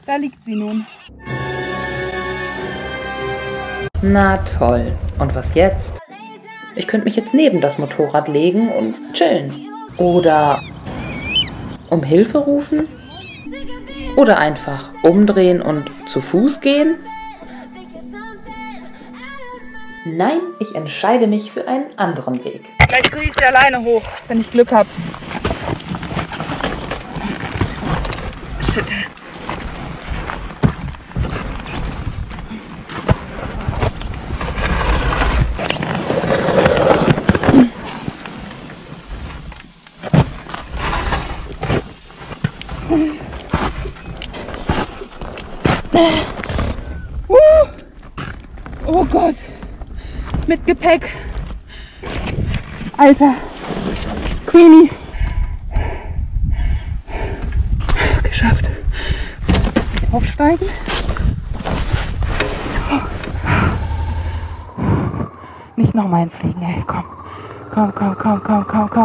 Speaker 2: Da liegt sie nun.
Speaker 1: Na toll. Und was jetzt? Ich könnte mich jetzt neben das Motorrad legen und chillen. Oder um Hilfe rufen? Oder einfach umdrehen und zu Fuß gehen? Nein, ich entscheide mich für einen anderen Weg.
Speaker 2: Vielleicht kriege ich sie alleine hoch, wenn ich Glück habe. Shit. Oh Gott, mit Gepäck. Alter, Queenie. Geschafft. Aufsteigen. Nicht nochmal hinfliegen, ey, komm.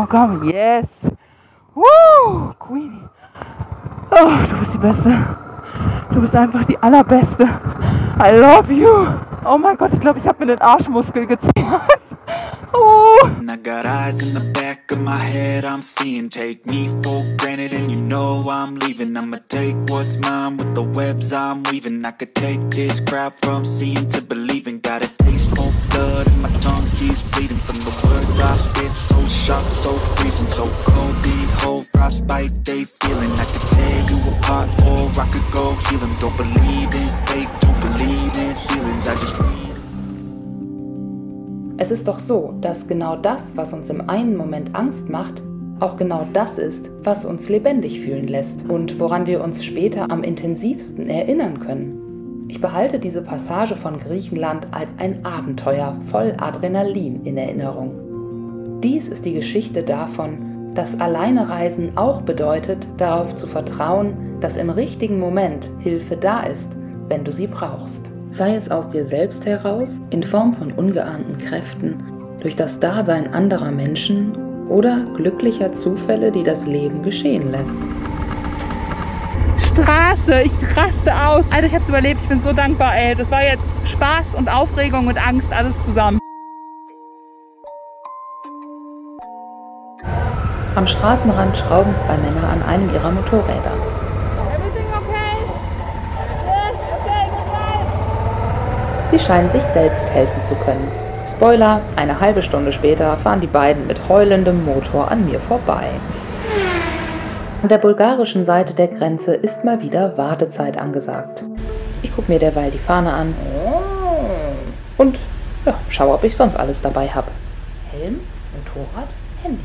Speaker 2: Komm. Yes. Woo, Queenie. Oh, du bist die Beste. Du bist einfach die Allerbeste. I love you. Oh mein Gott, ich glaube, ich habe mir den Arschmuskel gezeigt. Oh.
Speaker 7: I got eyes in the back of my head, I'm seeing. Take me for granted and you know I'm leaving. I'ma take what's mine with the webs I'm weaving. I could take this crowd from seeing to believing. Got a taste for blood and my tongue keeps bleeding. From the words I spit, so sharp, so freezing. So cold, behold, frostbite they feeling. I could tear you apart or I could go heal them. Don't believe in fate, don't believe in ceilings. I just need.
Speaker 1: Es ist doch so, dass genau das, was uns im einen Moment Angst macht, auch genau das ist, was uns lebendig fühlen lässt und woran wir uns später am intensivsten erinnern können. Ich behalte diese Passage von Griechenland als ein Abenteuer voll Adrenalin in Erinnerung. Dies ist die Geschichte davon, dass Alleinereisen auch bedeutet, darauf zu vertrauen, dass im richtigen Moment Hilfe da ist, wenn du sie brauchst. Sei es aus dir selbst heraus, in Form von ungeahnten Kräften, durch das Dasein anderer Menschen oder glücklicher Zufälle, die das Leben geschehen lässt.
Speaker 2: Straße, ich raste aus. Alter, ich hab's überlebt, ich bin so dankbar, ey. Das war jetzt Spaß und Aufregung und Angst, alles zusammen.
Speaker 1: Am Straßenrand schrauben zwei Männer an einem ihrer Motorräder.
Speaker 2: Everything okay?
Speaker 1: Sie scheinen sich selbst helfen zu können. Spoiler, eine halbe Stunde später fahren die beiden mit heulendem Motor an mir vorbei. An der bulgarischen Seite der Grenze ist mal wieder Wartezeit angesagt. Ich gucke mir derweil die Fahne an und ja, schaue, ob ich sonst alles dabei habe. Helm, Motorrad, Handy.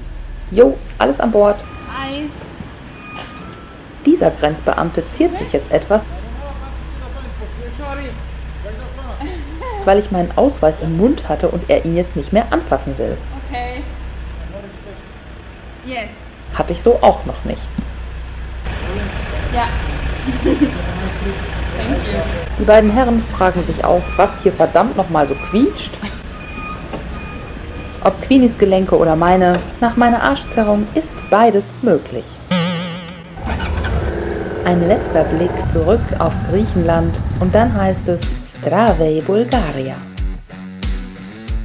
Speaker 1: Jo, alles an Bord.
Speaker 3: Hi.
Speaker 1: Dieser Grenzbeamte ziert sich jetzt etwas, weil ich meinen Ausweis im Mund hatte und er ihn jetzt nicht mehr anfassen will.
Speaker 3: Okay. Yes.
Speaker 1: Hatte ich so auch noch nicht.
Speaker 3: Ja. Thank you.
Speaker 1: Die beiden Herren fragen sich auch, was hier verdammt nochmal so quietscht. Ob Queenies Gelenke oder meine, nach meiner Arschzerrung ist beides möglich. Ein letzter Blick zurück auf Griechenland und dann heißt es Zdravei Bulgaria.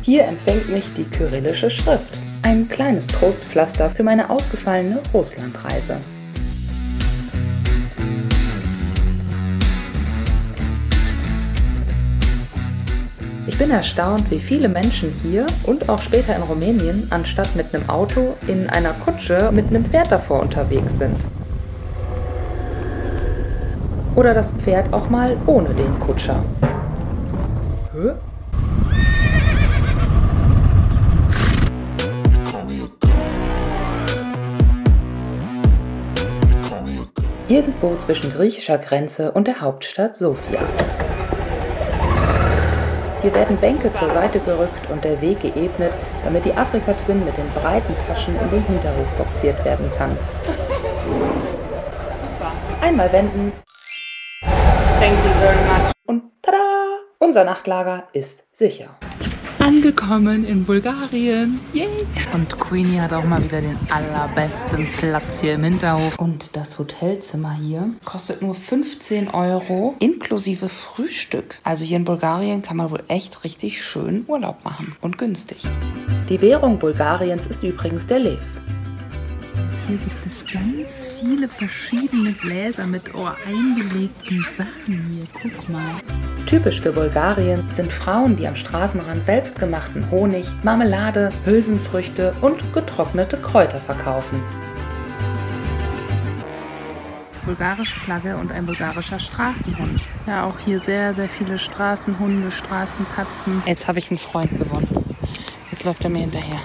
Speaker 1: Hier empfängt mich die kyrillische Schrift. Ein kleines Trostpflaster für meine ausgefallene Russlandreise. Ich bin erstaunt, wie viele Menschen hier und auch später in Rumänien anstatt mit einem Auto in einer Kutsche mit einem Pferd davor unterwegs sind. Oder das Pferd auch mal ohne den Kutscher. Hä? Irgendwo zwischen griechischer Grenze und der Hauptstadt Sofia. Hier werden Bänke zur Seite gerückt und der Weg geebnet, damit die Afrika Twin mit den breiten Taschen in den Hinterhof boxiert werden kann.
Speaker 3: Super.
Speaker 1: Einmal wenden.
Speaker 3: Thank you very much.
Speaker 1: Und tada! Unser Nachtlager ist sicher.
Speaker 2: Angekommen in Bulgarien. Yay! Und Queenie hat auch mal wieder den allerbesten Platz hier im Hinterhof. Und das Hotelzimmer hier kostet nur 15 € inklusive Frühstück. Also hier in Bulgarien kann man wohl echt richtig schön Urlaub machen und günstig.
Speaker 1: Die Währung Bulgariens ist übrigens der Lev.
Speaker 2: Hier gibt es ganz viele verschiedene Gläser mit eingelegten Sachen hier. Guck mal.
Speaker 1: Typisch für Bulgarien sind Frauen, die am Straßenrand selbstgemachten Honig, Marmelade, Hülsenfrüchte und getrocknete Kräuter verkaufen.
Speaker 2: Bulgarische Flagge und ein bulgarischer Straßenhund. Ja, auch hier sehr, sehr viele Straßenhunde, Straßenkatzen. Jetzt habe ich einen Freund gewonnen. Jetzt läuft er mir hinterher.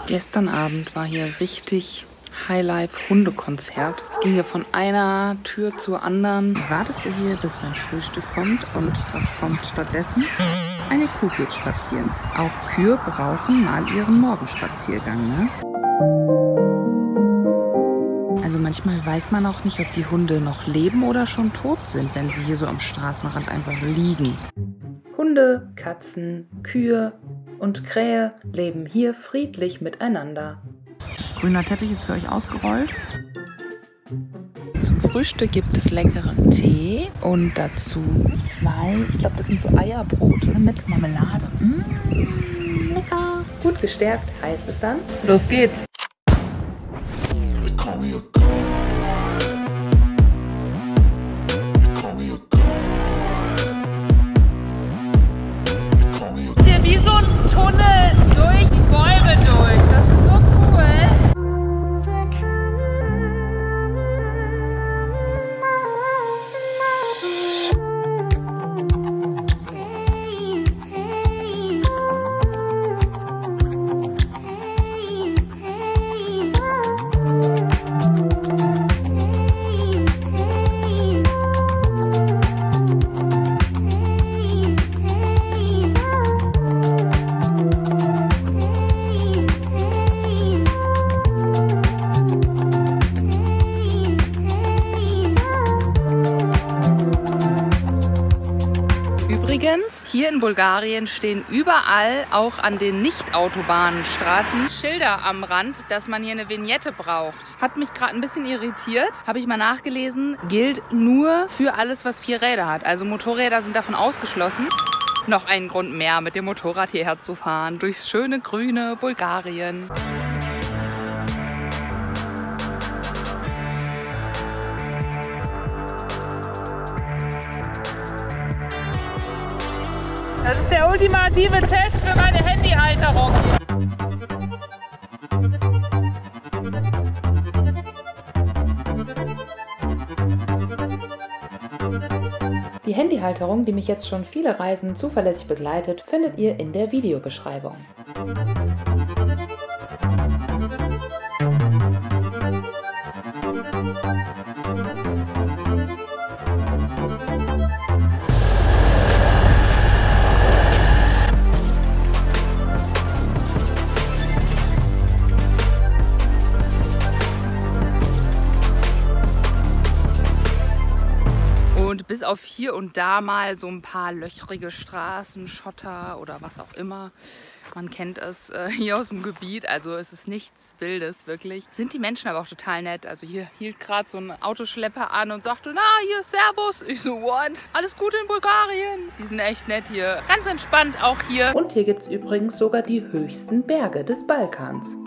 Speaker 2: Gestern Abend war hier richtig Highlife-Hundekonzert. Es ging hier von einer Tür zur anderen. Wartest du hier, bis dein Frühstück kommt und was kommt stattdessen? Eine Kuh geht spazieren. Auch Kühe brauchen mal ihren Morgenspaziergang, ne? Also manchmal weiß man auch nicht, ob die Hunde noch leben oder schon tot sind, wenn sie hier so am Straßenrand einfach liegen.
Speaker 1: Hunde, Katzen, Kühe und Krähe leben hier friedlich miteinander.
Speaker 2: Grüner Teppich ist für euch ausgerollt. Zum Frühstück gibt es leckeren Tee und dazu 2, ich glaube das sind so Eierbrote mit Marmelade. Lecker.
Speaker 1: Gut gestärkt heißt es dann.
Speaker 2: Los geht's.
Speaker 3: Hier wie so ein Tunnel durch die Bäume durch. Das ist so cool.
Speaker 2: ist, hier in Bulgarien stehen überall, auch an den Nicht-Autobahnenstraßen, Schilder am Rand, dass man hier eine Vignette braucht. Hat mich gerade ein bisschen irritiert, habe ich mal nachgelesen, gilt nur für alles, was 4 Räder hat. Also Motorräder sind davon ausgeschlossen. Noch ein Grund mehr, mit dem Motorrad hierher zu fahren, durchs schöne grüne Bulgarien. Das ist der ultimative Test für meine Handyhalterung hier.
Speaker 1: Die Handyhalterung, die mich jetzt schon viele Reisen zuverlässig begleitet, findet ihr in der Videobeschreibung.
Speaker 2: Und bis auf hier und da mal so ein paar löchrige Straßen, Schotter oder was auch immer. Man kennt es hier aus dem Gebiet, also es ist nichts Wildes, wirklich. Sind die Menschen aber auch total nett. Also hier hielt gerade so ein Autoschlepper an und sagte, na, hier, Servus. Ich so, what? Alles gut in Bulgarien? Die sind echt nett hier. Ganz entspannt auch hier.
Speaker 1: Und hier gibt es übrigens sogar die höchsten Berge des Balkans.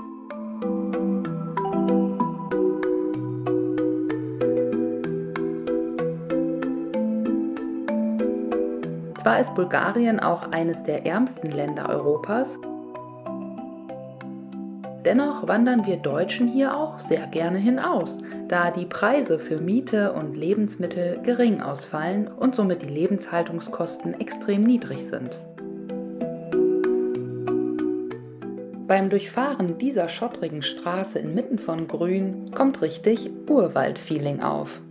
Speaker 1: Zwar ist Bulgarien auch eines der ärmsten Länder Europas, dennoch wandern wir Deutschen hier auch sehr gerne hinaus, da die Preise für Miete und Lebensmittel gering ausfallen und somit die Lebenshaltungskosten extrem niedrig sind. Beim Durchfahren dieser schottrigen Straße inmitten von Grün kommt richtig Urwald-Feeling auf.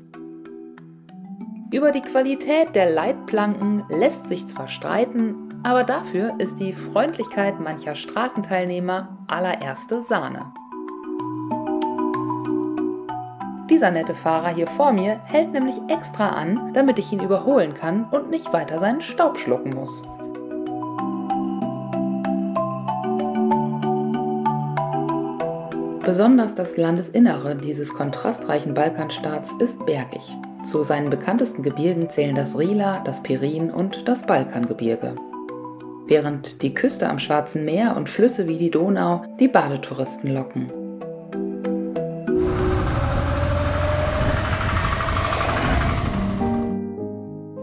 Speaker 1: Über die Qualität der Leitplanken lässt sich zwar streiten, aber dafür ist die Freundlichkeit mancher Straßenteilnehmer allererste Sahne. Dieser nette Fahrer hier vor mir hält nämlich extra an, damit ich ihn überholen kann und nicht weiter seinen Staub schlucken muss. Besonders das Landesinnere dieses kontrastreichen Balkanstaats ist bergig. Zu seinen bekanntesten Gebirgen zählen das Rila, das Pirin und das Balkangebirge. Während die Küste am Schwarzen Meer und Flüsse wie die Donau die Badetouristen locken.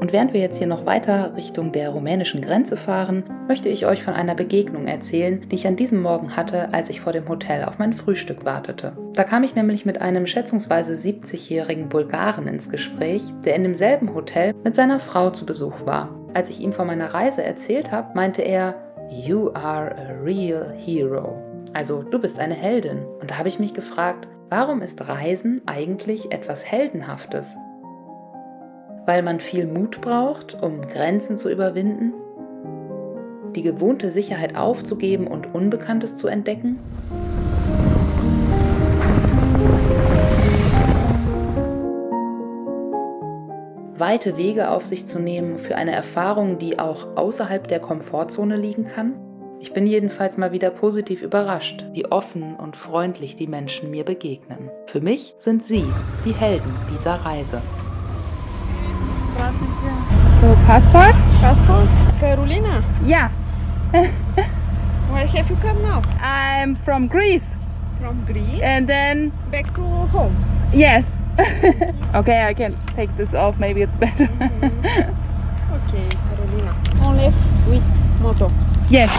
Speaker 1: Und während wir jetzt hier noch weiter Richtung der rumänischen Grenze fahren, möchte ich euch von einer Begegnung erzählen, die ich an diesem Morgen hatte, als ich vor dem Hotel auf mein Frühstück wartete. Da kam ich nämlich mit einem schätzungsweise 70-jährigen Bulgaren ins Gespräch, der in demselben Hotel mit seiner Frau zu Besuch war. Als ich ihm von meiner Reise erzählt habe, meinte er, "You are a real hero." Also, du bist eine Heldin. Und da habe ich mich gefragt, warum ist Reisen eigentlich etwas Heldenhaftes? Weil man viel Mut braucht, um Grenzen zu überwinden? Die gewohnte Sicherheit aufzugeben und Unbekanntes zu entdecken? Weite Wege auf sich zu nehmen für eine Erfahrung, die auch außerhalb der Komfortzone liegen kann? Ich bin jedenfalls mal wieder positiv überrascht, wie offen und freundlich die Menschen mir begegnen. Für mich sind sie die Helden dieser Reise.
Speaker 2: So, Passport?
Speaker 4: Passport? Carolina?
Speaker 2: Yeah.
Speaker 4: Where have you come now?
Speaker 2: I'm from Greece.
Speaker 4: From Greece?
Speaker 2: And then...
Speaker 4: Back to home?
Speaker 2: Yes. Okay, I can take this off, maybe it's better.
Speaker 4: Okay, Carolina. Only with motor.
Speaker 2: Yes.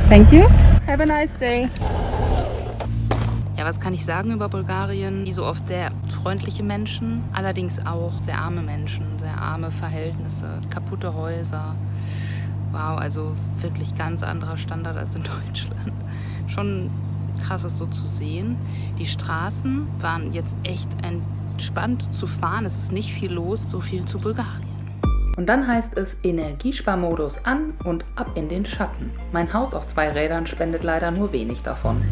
Speaker 2: Thank you. Have a nice day. Ja, was kann ich sagen über Bulgarien? Wie so oft sehr freundliche Menschen, allerdings auch sehr arme Menschen, sehr arme Verhältnisse, kaputte Häuser. Wow, also wirklich ganz anderer Standard als in Deutschland. Schon krass, das so zu sehen. Die Straßen waren jetzt echt entspannt zu fahren. Es ist nicht viel los, so viel zu Bulgarien.
Speaker 1: Und dann heißt es Energiesparmodus an und ab in den Schatten. Mein Haus auf 2 Rädern spendet leider nur wenig davon.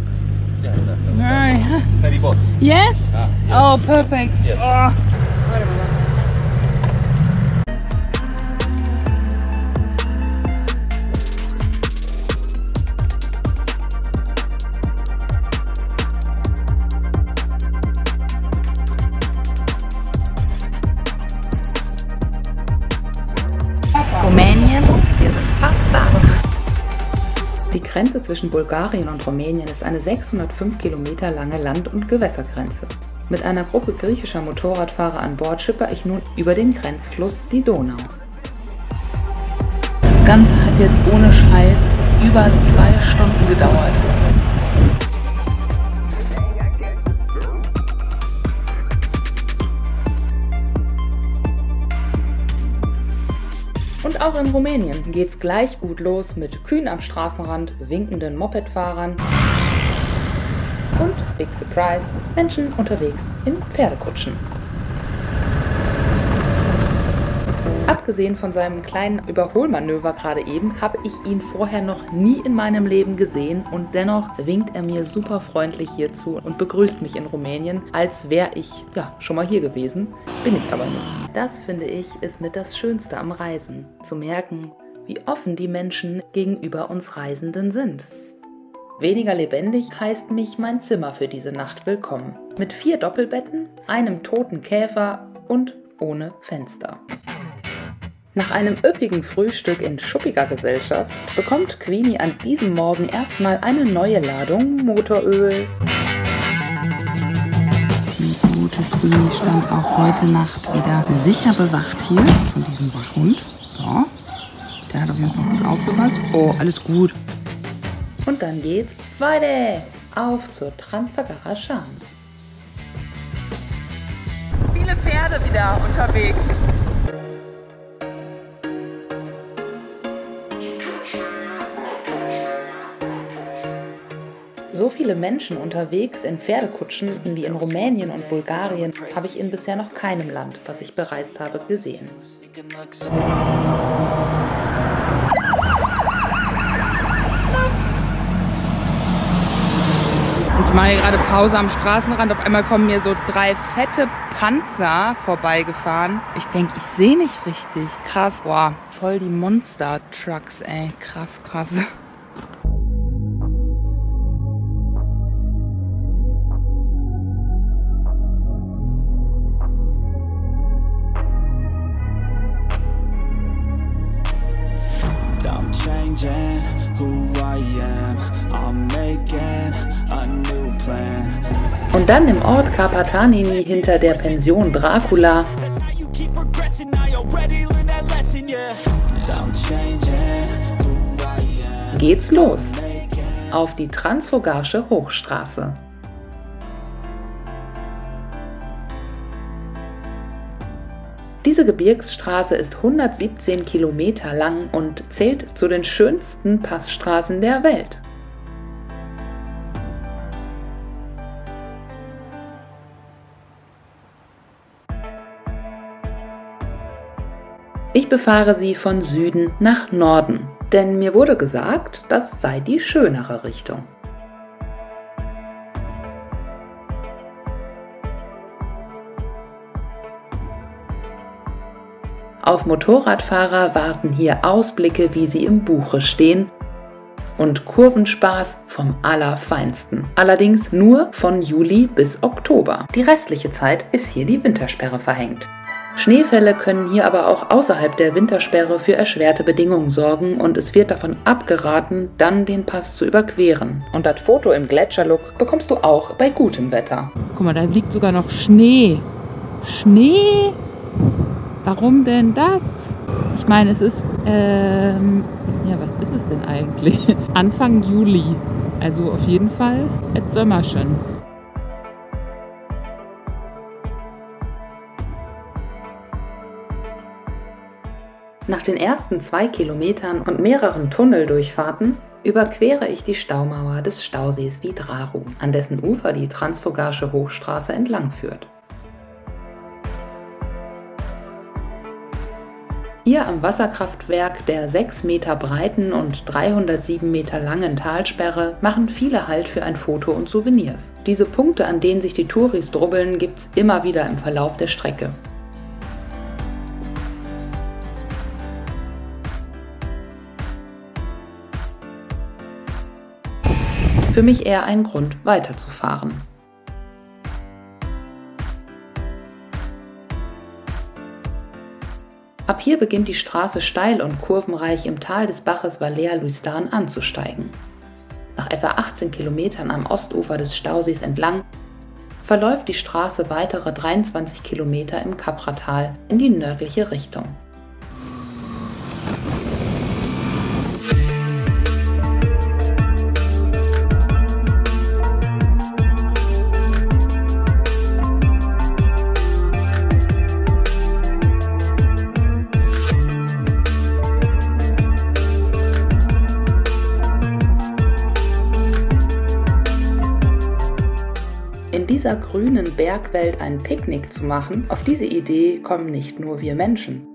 Speaker 2: Ferry boat. Yes? Oh, perfect.
Speaker 11: Yes.
Speaker 2: Oh.
Speaker 1: Grenze zwischen Bulgarien und Rumänien ist eine 605 Kilometer lange Land- und Gewässergrenze. Mit einer Gruppe griechischer Motorradfahrer an Bord schipper ich nun über den Grenzfluss die Donau.
Speaker 2: Das Ganze hat jetzt ohne Scheiß über 2 Stunden gedauert.
Speaker 1: Und auch in Rumänien geht's gleich gut los mit Kühen am Straßenrand, winkenden Mopedfahrern und, big surprise, Menschen unterwegs in Pferdekutschen. Abgesehen von seinem kleinen Überholmanöver gerade eben, habe ich ihn vorher noch nie in meinem Leben gesehen und dennoch winkt er mir super freundlich hierzu und begrüßt mich in Rumänien, als wäre ich schon mal hier gewesen. Bin ich aber nicht. Das, finde ich, ist mit das Schönste am Reisen, zu merken, wie offen die Menschen gegenüber uns Reisenden sind. Weniger lebendig heißt mich mein Zimmer für diese Nacht willkommen. Mit 4 Doppelbetten, einem toten Käfer und ohne Fenster. Nach einem üppigen Frühstück in schuppiger Gesellschaft bekommt Queenie an diesem Morgen erstmal eine neue Ladung Motoröl.
Speaker 2: Die gute Queenie stand auch heute Nacht wieder sicher bewacht hier von diesem Wachhund. Ja, der hat auf jeden Fall gut aufgepasst. Oh, alles gut.
Speaker 1: Und dann geht's weiter auf zur Transfagara Scham.
Speaker 2: Viele Pferde wieder unterwegs.
Speaker 1: So viele Menschen unterwegs in Pferdekutschen wie in Rumänien und Bulgarien habe ich in bisher noch keinem Land, was ich bereist habe, gesehen.
Speaker 2: Ich mache hier gerade Pause am Straßenrand. Auf einmal kommen mir so 3 fette Panzer vorbeigefahren. Ich denke, ich sehe nicht richtig. Krass. Boah, voll die Monster-Trucks, ey. Krass, krass.
Speaker 1: Und dann im Ort Karpatanini hinter der Pension Dracula geht's los auf die Transfogarsche Hochstraße. Diese Gebirgsstraße ist 117 Kilometer lang und zählt zu den schönsten Passstraßen der Welt. Ich befahre sie von Süden nach Norden, denn mir wurde gesagt, das sei die schönere Richtung. Auf Motorradfahrer warten hier Ausblicke, wie sie im Buche stehen, und Kurvenspaß vom Allerfeinsten. Allerdings nur von Juli bis Oktober. Die restliche Zeit ist hier die Wintersperre verhängt. Schneefälle können hier aber auch außerhalb der Wintersperre für erschwerte Bedingungen sorgen und es wird davon abgeraten, dann den Pass zu überqueren. Und das Foto im Gletscherlook bekommst du auch bei gutem Wetter.
Speaker 3: Guck mal, da liegt sogar noch Schnee. Schnee? Warum denn das? Ich meine, es ist, ja, was ist es denn eigentlich? Anfang Juli. Also auf jeden Fall et Sommerchen.
Speaker 1: Nach den ersten 2 Kilometern und mehreren Tunneldurchfahrten überquere ich die Staumauer des Stausees Vidraru, an dessen Ufer die Transfogarsche Hochstraße entlang führt. Hier am Wasserkraftwerk der 6 Meter breiten und 307 Meter langen Talsperre machen viele Halt für ein Foto und Souvenirs. Diese Punkte, an denen sich die Touris drubbeln, gibt's immer wieder im Verlauf der Strecke. Für mich eher ein Grund, weiterzufahren. Ab hier beginnt die Straße steil und kurvenreich im Tal des Baches Valea Luistan anzusteigen. Nach etwa 18 Kilometern am Ostufer des Stausees entlang verläuft die Straße weitere 23 Kilometer im Capratal in die nördliche Richtung. In dieser grünen Bergwelt ein Picknick zu machen, auf diese Idee kommen nicht nur wir Menschen.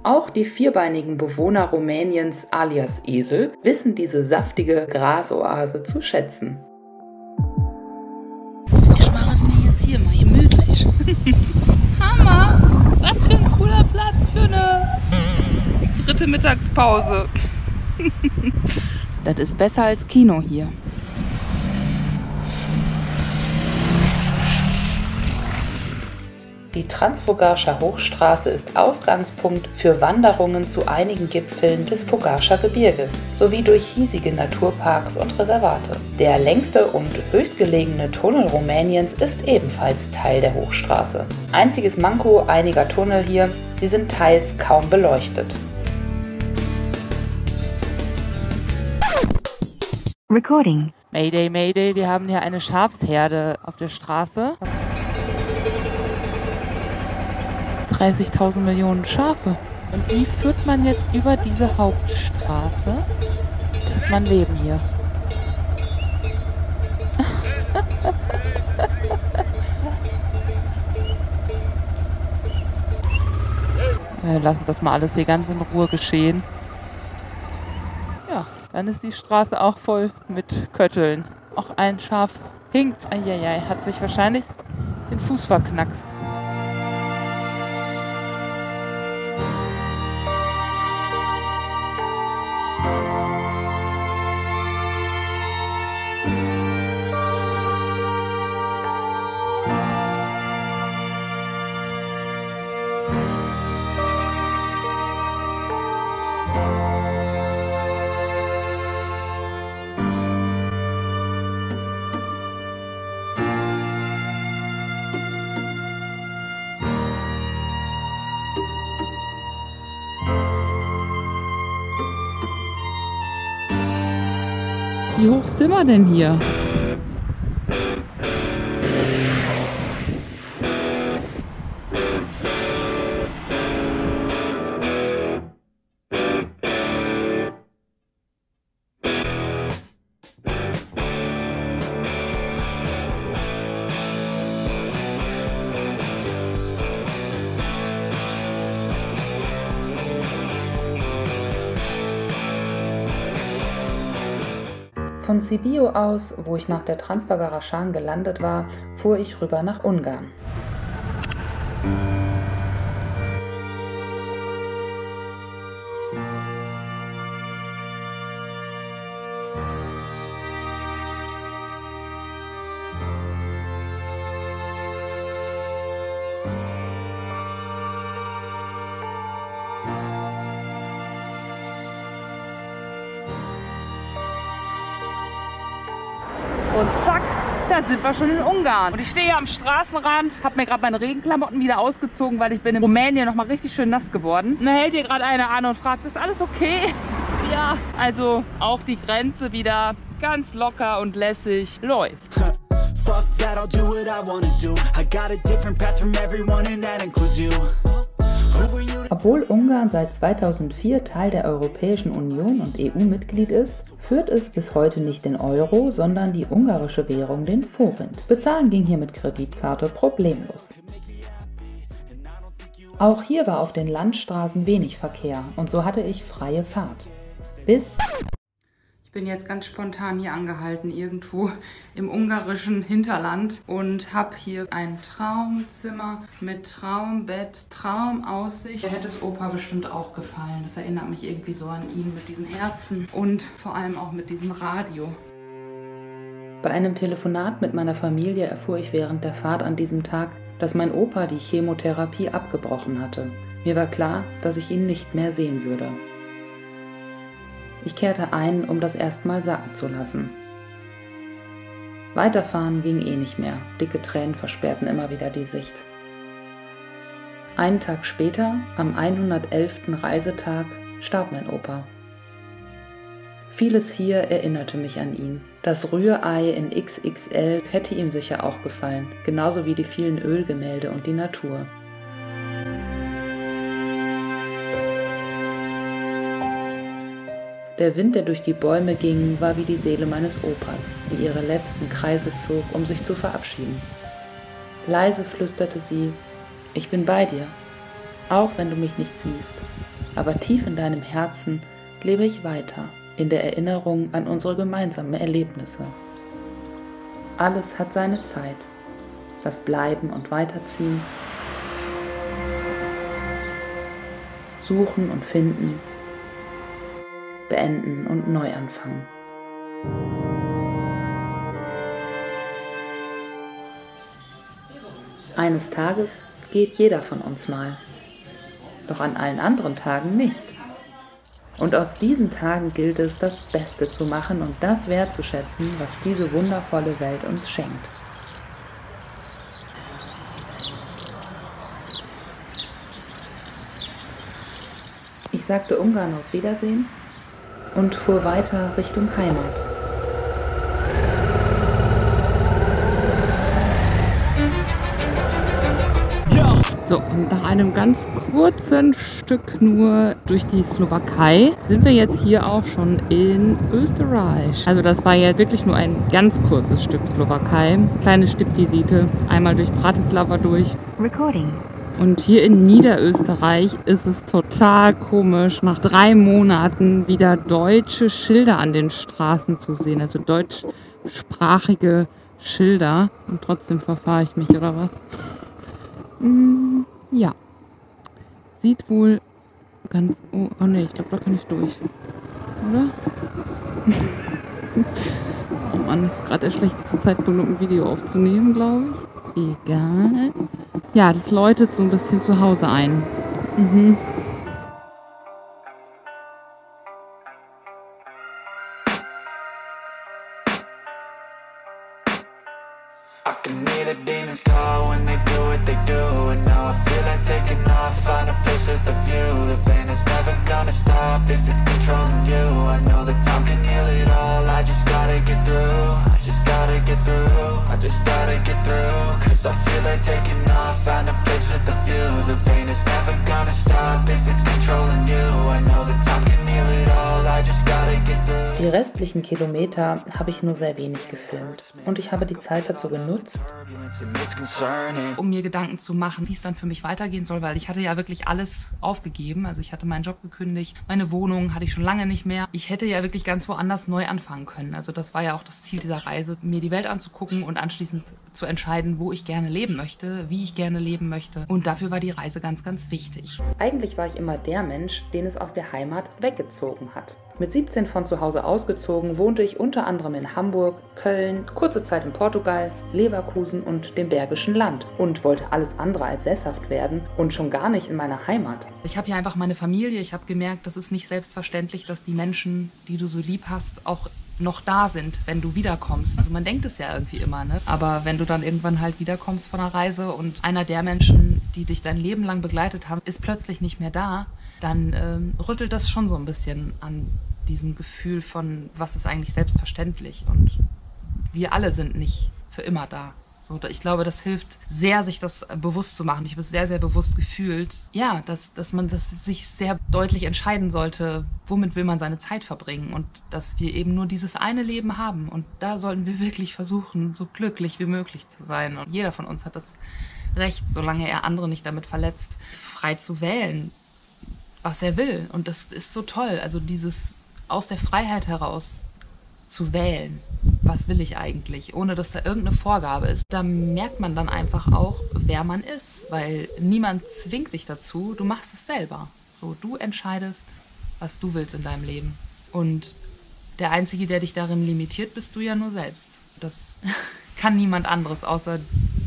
Speaker 1: Auch die vierbeinigen Bewohner Rumäniens alias Esel wissen diese saftige Grasoase zu schätzen.
Speaker 2: Ich mache es mir jetzt hier mal gemütlich. Hammer! Was für ein cooler Platz für eine dritte Mittagspause. Das ist besser als Kino hier.
Speaker 1: Die Transfogarscher Hochstraße ist Ausgangspunkt für Wanderungen zu einigen Gipfeln des Fogarscher Gebirges sowie durch hiesige Naturparks und Reservate. Der längste und höchstgelegene Tunnel Rumäniens ist ebenfalls Teil der Hochstraße. Einziges Manko einiger Tunnel hier, sie sind teils kaum beleuchtet.
Speaker 3: Recording. Mayday, Mayday, wir haben hier eine Schafsherde auf der Straße. 30.000 Millionen Schafe. Und die führt man jetzt über diese Hauptstraße. Das ist mein Leben hier. Wir lassen das mal alles hier ganz in Ruhe geschehen. Ja, dann ist die Straße auch voll mit Kötteln. Auch ein Schaf hinkt. Eieiei, hat sich wahrscheinlich den Fuß verknackst. Wie hoch sind wir denn hier?
Speaker 1: Von Sibiu aus, wo ich nach der Transfagaraschan gelandet war, fuhr ich rüber nach Ungarn.
Speaker 2: Und zack, da sind wir schon in Ungarn. Und ich stehe hier am Straßenrand, habe mir gerade meine Regenklamotten wieder ausgezogen, weil ich bin in Rumänien noch mal richtig schön nass geworden. Und da hält hier gerade einer an und fragt, ist alles okay? Ja, also auch die Grenze wieder ganz locker und lässig läuft.
Speaker 7: Fuck that, I'll do what I wanna do. I got a different path from everyone and that includes you.
Speaker 1: Obwohl Ungarn seit 2004 Teil der Europäischen Union und EU-Mitglied ist, führt es bis heute nicht den Euro, sondern die ungarische Währung, den Forint. Bezahlen ging hier mit Kreditkarte problemlos. Auch hier war auf den Landstraßen wenig Verkehr und so hatte ich freie Fahrt.
Speaker 2: Ich bin jetzt ganz spontan hier angehalten, irgendwo im ungarischen Hinterland und habe hier ein Traumzimmer mit Traumbett, Traumaussicht. Der hätte es Opa bestimmt auch gefallen. Das erinnert mich irgendwie so an ihn mit diesen Herzen und vor allem auch mit diesem Radio.
Speaker 1: Bei einem Telefonat mit meiner Familie erfuhr ich während der Fahrt an diesem Tag, dass mein Opa die Chemotherapie abgebrochen hatte. Mir war klar, dass ich ihn nicht mehr sehen würde. Ich kehrte ein, um das erstmal sacken zu lassen. Weiterfahren ging eh nicht mehr, dicke Tränen versperrten immer wieder die Sicht. Einen Tag später, am 111. Reisetag, starb mein Opa. Vieles hier erinnerte mich an ihn. Das Rührei in XXL hätte ihm sicher auch gefallen, genauso wie die vielen Ölgemälde und die Natur. Der Wind, der durch die Bäume ging, war wie die Seele meines Opas, die ihre letzten Kreise zog, um sich zu verabschieden. Leise flüsterte sie: Ich bin bei dir, auch wenn du mich nicht siehst, aber tief in deinem Herzen lebe ich weiter, in der Erinnerung an unsere gemeinsamen Erlebnisse. Alles hat seine Zeit. Das Bleiben und Weiterziehen, Suchen und Finden, Beenden und Neuanfangen. Eines Tages geht jeder von uns mal, doch an allen anderen Tagen nicht. Und aus diesen Tagen gilt es, das Beste zu machen und das wertzuschätzen, was diese wundervolle Welt uns schenkt. Ich sagte ungern auf Wiedersehen und fuhr weiter Richtung Heimat.
Speaker 3: So, und nach einem ganz kurzen Stück nur durch die Slowakei sind wir jetzt hier auch schon in Österreich. Also das war ja wirklich nur ein ganz kurzes Stück Slowakei. Kleine Stippvisite, einmal durch Bratislava durch. Recording. Und hier in Niederösterreich ist es total komisch, nach 3 Monaten wieder deutsche Schilder an den Straßen zu sehen. Also deutschsprachige Schilder. Und trotzdem verfahre ich mich, oder was? Ja. Sieht wohl ganz... Oh ne, ich glaube, da kann ich durch. Oder? Oh Mann, das ist gerade der schlechteste Zeitpunkt, um ein Video aufzunehmen, glaube ich. Egal. Ja, das läutet so ein bisschen zu Hause ein.
Speaker 7: I can hear the demons call when they do what they do. And now I feel like taking off, find a place with a view. The pain is never gonna stop if it's controlling you. I know that time can heal it all, I just gotta get through. I just gotta get through, I just gotta get through. Cause I feel like taking off, find a place with a view. The pain is never gonna stop if it's controlling you. I know that time can heal it all, I just gotta get through.
Speaker 1: Die restlichen Kilometer habe ich nur sehr wenig gefilmt und ich habe die Zeit dazu genutzt,
Speaker 2: um mir Gedanken zu machen, wie es dann für mich weitergehen soll, weil ich hatte ja wirklich alles aufgegeben. Also ich hatte meinen Job gekündigt, meine Wohnung hatte ich schon lange nicht mehr. Ich hätte ja wirklich ganz woanders neu anfangen können. Also das war ja auch das Ziel dieser Reise, mir die Welt anzugucken und anschließend zu entscheiden, wo ich gerne leben möchte, wie ich gerne leben möchte. Und dafür war die Reise ganz, ganz wichtig.
Speaker 1: Eigentlich war ich immer der Mensch, den es aus der Heimat weggezogen hat. Mit 17 von zu Hause ausgezogen, wohnte ich unter anderem in Hamburg, Köln, kurze Zeit in Portugal, Leverkusen und dem Bergischen Land und wollte alles andere als sesshaft werden und schon gar nicht in meiner Heimat.
Speaker 2: Ich habe hier einfach meine Familie, ich habe gemerkt, das ist nicht selbstverständlich, dass die Menschen, die du so lieb hast, auch noch da sind, wenn du wiederkommst. Also man denkt es ja irgendwie immer, ne? Aber wenn du dann irgendwann halt wiederkommst von einer Reise und einer der Menschen, die dich dein Leben lang begleitet haben, ist plötzlich nicht mehr da, dann rüttelt das schon so ein bisschen an diesem Gefühl von, was ist eigentlich selbstverständlich, und wir alle sind nicht für immer da. So, ich glaube, das hilft sehr, sich das bewusst zu machen. Ich habe es sehr, sehr bewusst gefühlt, ja, dass man das sich sehr deutlich entscheiden sollte, womit will man seine Zeit verbringen und dass wir eben nur dieses eine Leben haben, und da sollten wir wirklich versuchen, so glücklich wie möglich zu sein, und jeder von uns hat das Recht, solange er andere nicht damit verletzt, frei zu wählen, was er will, und das ist so toll, also dieses aus der Freiheit heraus zu wählen, was will ich eigentlich, ohne dass da irgendeine Vorgabe ist. Da merkt man dann einfach auch, wer man ist, weil niemand zwingt dich dazu, du machst es selber. So, du entscheidest, was du willst in deinem Leben. Und der Einzige, der dich darin limitiert, bist du ja nur selbst. Das kann niemand anderes, außer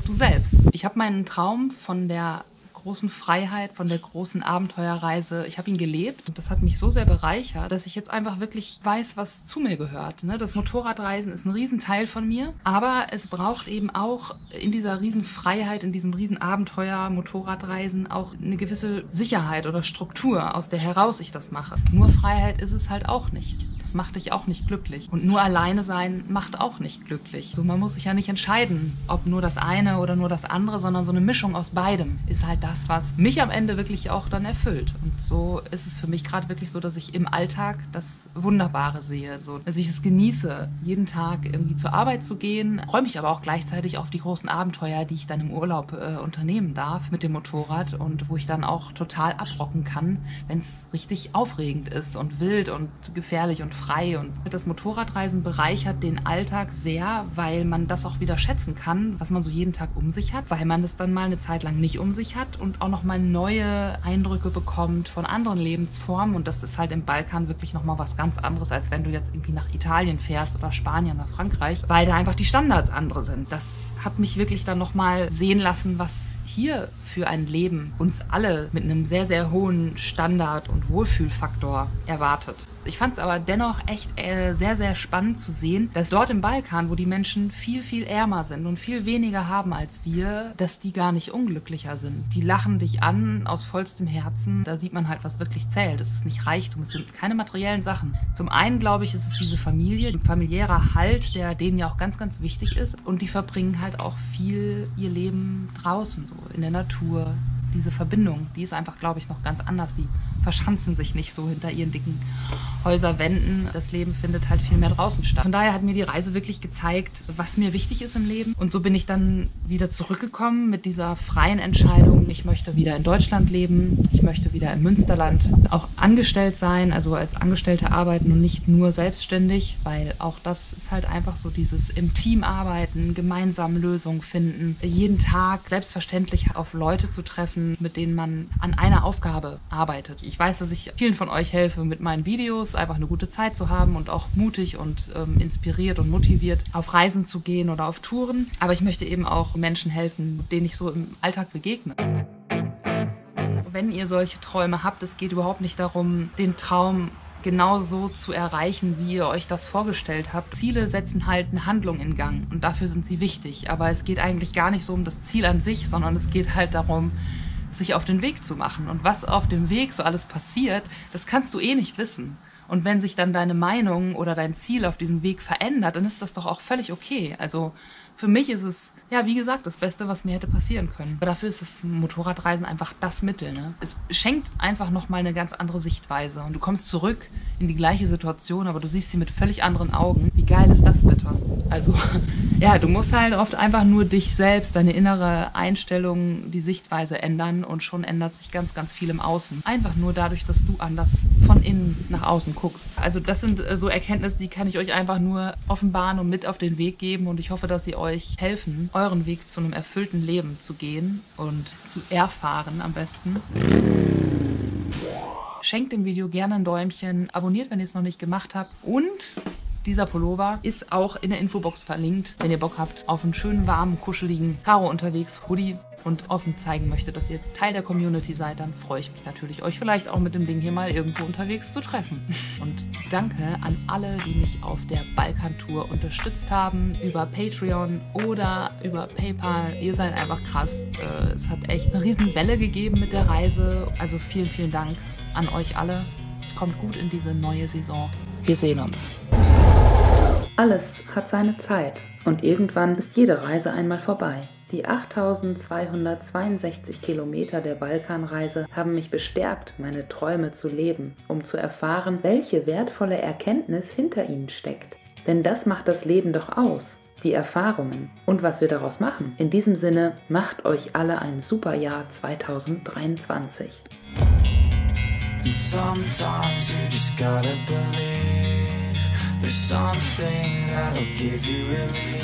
Speaker 2: du selbst. Ich habe meinen Traum von der großen Freiheit, von der großen Abenteuerreise. Ich habe ihn gelebt und das hat mich so sehr bereichert, dass ich jetzt einfach wirklich weiß, was zu mir gehört. Ne? Das Motorradreisen ist ein Riesenteil von mir, aber es braucht eben auch in dieser Riesenfreiheit, in diesem Riesenabenteuer, Motorradreisen auch eine gewisse Sicherheit oder Struktur, aus der heraus ich das mache. Nur Freiheit ist es halt auch nicht. Das macht dich auch nicht glücklich. Und nur alleine sein macht auch nicht glücklich. So, man muss sich ja nicht entscheiden, ob nur das eine oder nur das andere, sondern so eine Mischung aus beidem ist halt das, was mich am Ende wirklich auch dann erfüllt. Und so ist es für mich gerade wirklich so, dass ich im Alltag das Wunderbare sehe. So, dass ich es genieße, jeden Tag irgendwie zur Arbeit zu gehen, freue mich aber auch gleichzeitig auf die großen Abenteuer, die ich dann im Urlaub unternehmen darf mit dem Motorrad und wo ich dann auch total abrocken kann, wenn es richtig aufregend ist und wild und gefährlich und frei. Und das Motorradreisen bereichert den Alltag sehr, weil man das auch wieder schätzen kann, was man so jeden Tag um sich hat, weil man das dann mal eine Zeit lang nicht um sich hat und auch nochmal neue Eindrücke bekommt von anderen Lebensformen. Und das ist halt im Balkan wirklich nochmal was ganz anderes, als wenn du jetzt irgendwie nach Italien fährst oder Spanien oder Frankreich, weil da einfach die Standards andere sind. Das hat mich wirklich dann nochmal sehen lassen, was hier für ein Leben uns alle mit einem sehr, sehr hohen Standard und Wohlfühlfaktor erwartet. Ich fand es aber dennoch echt sehr, sehr spannend zu sehen, dass dort im Balkan, wo die Menschen viel, viel ärmer sind und viel weniger haben als wir, dass die gar nicht unglücklicher sind. Die lachen dich an aus vollstem Herzen. Da sieht man halt, was wirklich zählt. Es ist nicht Reichtum, es sind keine materiellen Sachen. Zum einen, glaube ich, ist es diese Familie, ein familiärer Halt, der denen ja auch ganz, ganz wichtig ist. Und die verbringen halt auch viel ihr Leben draußen, so in der Natur. Diese Verbindung, die ist einfach, glaube ich, noch ganz anders. Die verschanzen sich nicht so hinter ihren dicken Häuserwänden. Das Leben findet halt viel mehr draußen statt. Von daher hat mir die Reise wirklich gezeigt, was mir wichtig ist im Leben. Und so bin ich dann wieder zurückgekommen mit dieser freien Entscheidung. Ich möchte wieder in Deutschland leben. Ich möchte wieder im Münsterland auch angestellt sein, also als Angestellte arbeiten und nicht nur selbstständig, weil auch das ist halt einfach so dieses im Team arbeiten, gemeinsam Lösungen finden, jeden Tag selbstverständlich auf Leute zu treffen, mit denen man an einer Aufgabe arbeitet. Ich weiß, dass ich vielen von euch helfe mit meinen Videos, einfach eine gute Zeit zu haben und auch mutig und inspiriert und motiviert auf Reisen zu gehen oder auf Touren. Aber ich möchte eben auch Menschen helfen, denen ich so im Alltag begegne. Wenn ihr solche Träume habt, es geht überhaupt nicht darum, den Traum genau so zu erreichen, wie ihr euch das vorgestellt habt. Ziele setzen halt eine Handlung in Gang und dafür sind sie wichtig. Aber es geht eigentlich gar nicht so um das Ziel an sich, sondern es geht halt darum, sich auf den Weg zu machen. Und was auf dem Weg so alles passiert, das kannst du eh nicht wissen. Und wenn sich dann deine Meinung oder dein Ziel auf diesem Weg verändert, dann ist das doch auch völlig okay. Also für mich ist es, ja, wie gesagt, das Beste, was mir hätte passieren können. Aber dafür ist das Motorradreisen einfach das Mittel. Ne? Es schenkt einfach nochmal eine ganz andere Sichtweise. Und du kommst zurück in die gleiche Situation, aber du siehst sie mit völlig anderen Augen. Wie geil ist das bitte? Also, ja, du musst halt oft einfach nur dich selbst, deine innere Einstellung, die Sichtweise ändern und schon ändert sich ganz, ganz viel im Außen. Einfach nur dadurch, dass du anders von innen nach außen guckst. Also das sind so Erkenntnisse, die kann ich euch einfach nur offenbaren und mit auf den Weg geben und ich hoffe, dass sie euch helfen, euren Weg zu einem erfüllten Leben zu gehen und zu erfahren am besten. Schenkt dem Video gerne ein Däumchen, abonniert, wenn ihr es noch nicht gemacht habt und dieser Pullover ist auch in der Infobox verlinkt, wenn ihr Bock habt auf einen schönen, warmen, kuscheligen Karo unterwegs Hoodie und offen zeigen möchtet, dass ihr Teil der Community seid, dann freue ich mich natürlich, euch vielleicht auch mit dem Ding hier mal irgendwo unterwegs zu treffen. Und danke an alle, die mich auf der Balkantour unterstützt haben, über Patreon oder über PayPal. Ihr seid einfach krass. Es hat echt eine riesen Welle gegeben mit der Reise. Also vielen, vielen Dank an euch alle. Kommt gut in diese neue Saison. Wir sehen uns.
Speaker 1: Alles hat seine Zeit und irgendwann ist jede Reise einmal vorbei. Die 8.262 Kilometer der Balkanreise haben mich bestärkt, meine Träume zu leben, um zu erfahren, welche wertvolle Erkenntnis hinter ihnen steckt. Denn das macht das Leben doch aus, die Erfahrungen und was wir daraus machen. In diesem Sinne, macht euch alle ein super Jahr 2023.
Speaker 7: And sometimes you just gotta believe there's something that'll give you relief.